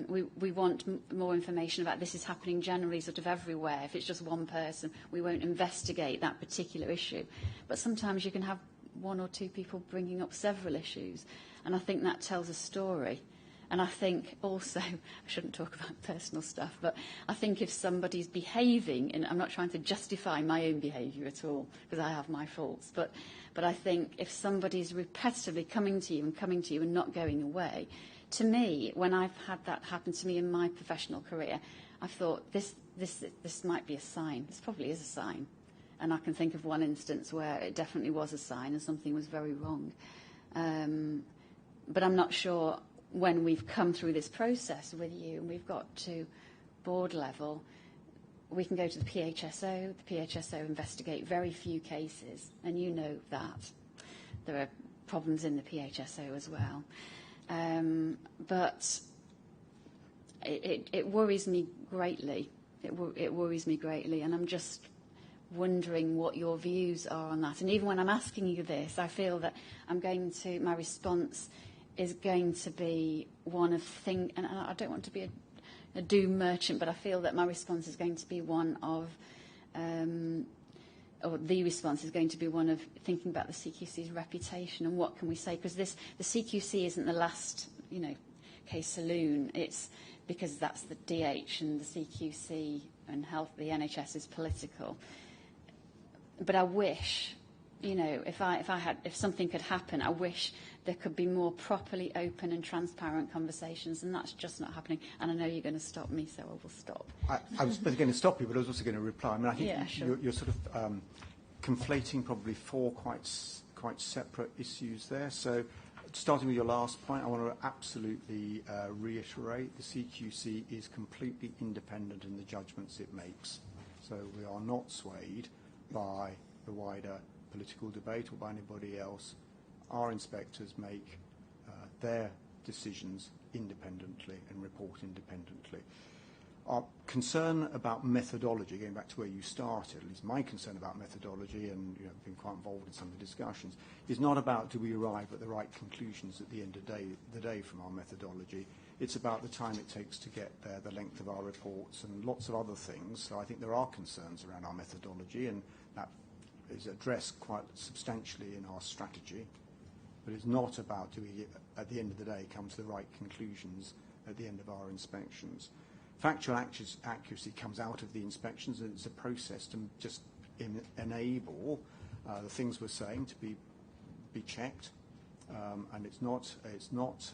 We want more information about this is happening generally, sort of everywhere. If it's just one person, we won't investigate that particular issue. But sometimes you can have one or two people bringing up several issues, and I think that tells a story. And I think also, I shouldn't talk about personal stuff, but I think if somebody's behaving, and I'm not trying to justify my own behaviour at all, because I have my faults, but I think if somebody's repetitively coming to you and not going away, to me, when I've had that happen to me in my professional career, I've thought this might be a sign. This probably is a sign. And I can think of one instance where it definitely was a sign and something was very wrong. But I'm not sure when we've come through this process with you and we've got to board level, we can go to the PHSO. The PHSO investigate very few cases, and you know that. There are problems in the PHSO as well. But it worries me greatly. It worries me greatly, and I'm just wondering what your views are on that. And even when I'm asking you this, I feel that my response is going to be one of and I don't want to be a doom merchant, but I feel that my response is going to be one of, or the response is going to be one of thinking about the CQC's reputation and what can we say, because the CQC isn't the last, case saloon. It's because that's the DH and the CQC and health, the NHS is political. But I wish, if something could happen, I wish there could be more properly open and transparent conversations, and that's just not happening. And I know you're going to stop me, so I will stop. I was going to stop you, but I was also going to reply. I mean, I think sure. you're sort of conflating probably four quite separate issues there. So, starting with your last point, I want to absolutely reiterate the CQC is completely independent in the judgments it makes. So we are not swayed by the wider political debate or by anybody else. Our inspectors make their decisions independently and report independently. Our concern about methodology, going back to where you started, at least my concern about methodology, and been quite involved in some of the discussions, is not about do we arrive at the right conclusions at the end of the day from our methodology. It's about the time it takes to get there, the length of our reports, and lots of other things. So I think there are concerns around our methodology, and that is addressed quite substantially in our strategy. But it's not about do we, at the end of the day, come to the right conclusions at the end of our inspections. Factual accuracy comes out of the inspections, and it's a process to just enable the things we're saying to be checked, and it's not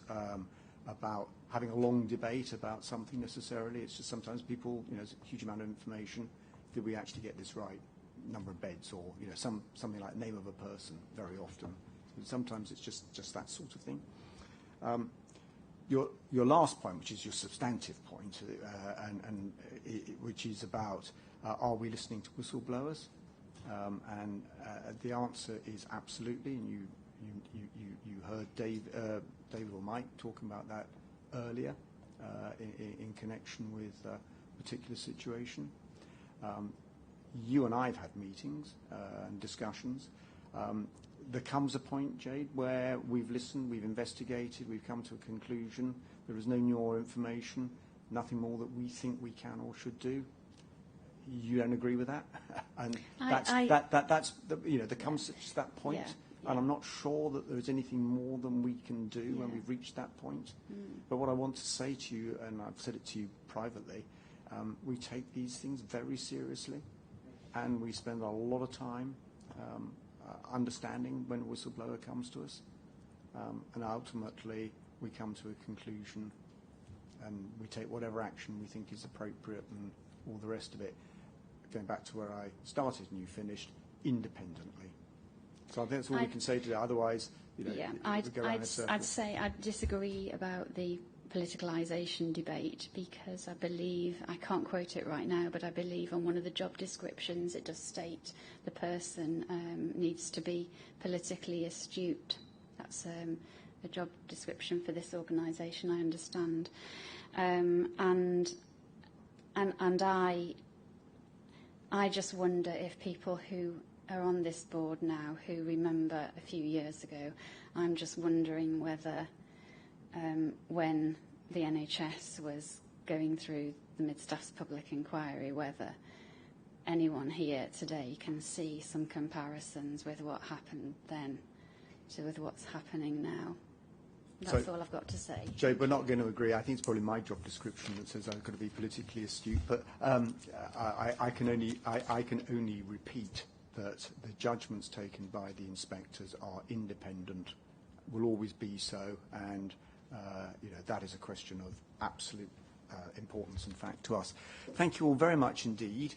about having a long debate about something necessarily. It's just sometimes people, there's a huge amount of information. Did we actually get this right? Number of beds, or something like name of a person. Very often, and sometimes it's just that sort of thing. Your last point, which is your substantive point, which is about are we listening to whistleblowers? And the answer is absolutely. And you heard David or Mike talking about that earlier in connection with a particular situation. You and I have had meetings and discussions. There comes a point, Jade, where we've listened, we've investigated, we've come to a conclusion. There is no more information, nothing more that we think we can or should do. You don't agree with that? And there comes to that point, and I'm not sure that there is anything more than we can do when we've reached that point. But what I want to say to you, and I've said it to you privately, we take these things very seriously, and we spend a lot of time understanding when a whistleblower comes to us, and ultimately we come to a conclusion and we take whatever action we think is appropriate and all the rest of it, going back to where I started and you finished, independently. So I think that's all we can say today. Otherwise, I'd say I'd disagree about the politicalisation debate, because I believe, I can't quote it right now, but I believe on one of the job descriptions it does state the person needs to be politically astute. That's a job description for this organisation, I understand. And I just wonder if people who are on this board now who remember a few years ago, I'm just wondering whether when the NHS was going through the Mid-Staff's public inquiry, whether anyone here today can see some comparisons with what happened then to with what's happening now. That's all I've got to say. Jay, we're not going to agree. I think it's probably my job description that says I've got to be politically astute, but I can only repeat that the judgments taken by the inspectors are independent, will always be so, and that is a question of absolute importance and fact to us. Thank you all very much indeed.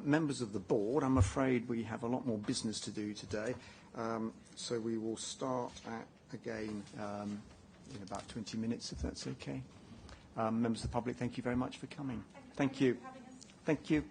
Members of the board, I'm afraid we have a lot more business to do today, so we will start again in about 20 minutes, if that's okay. Members of the public, thank you very much for coming. Thank you. Thank you.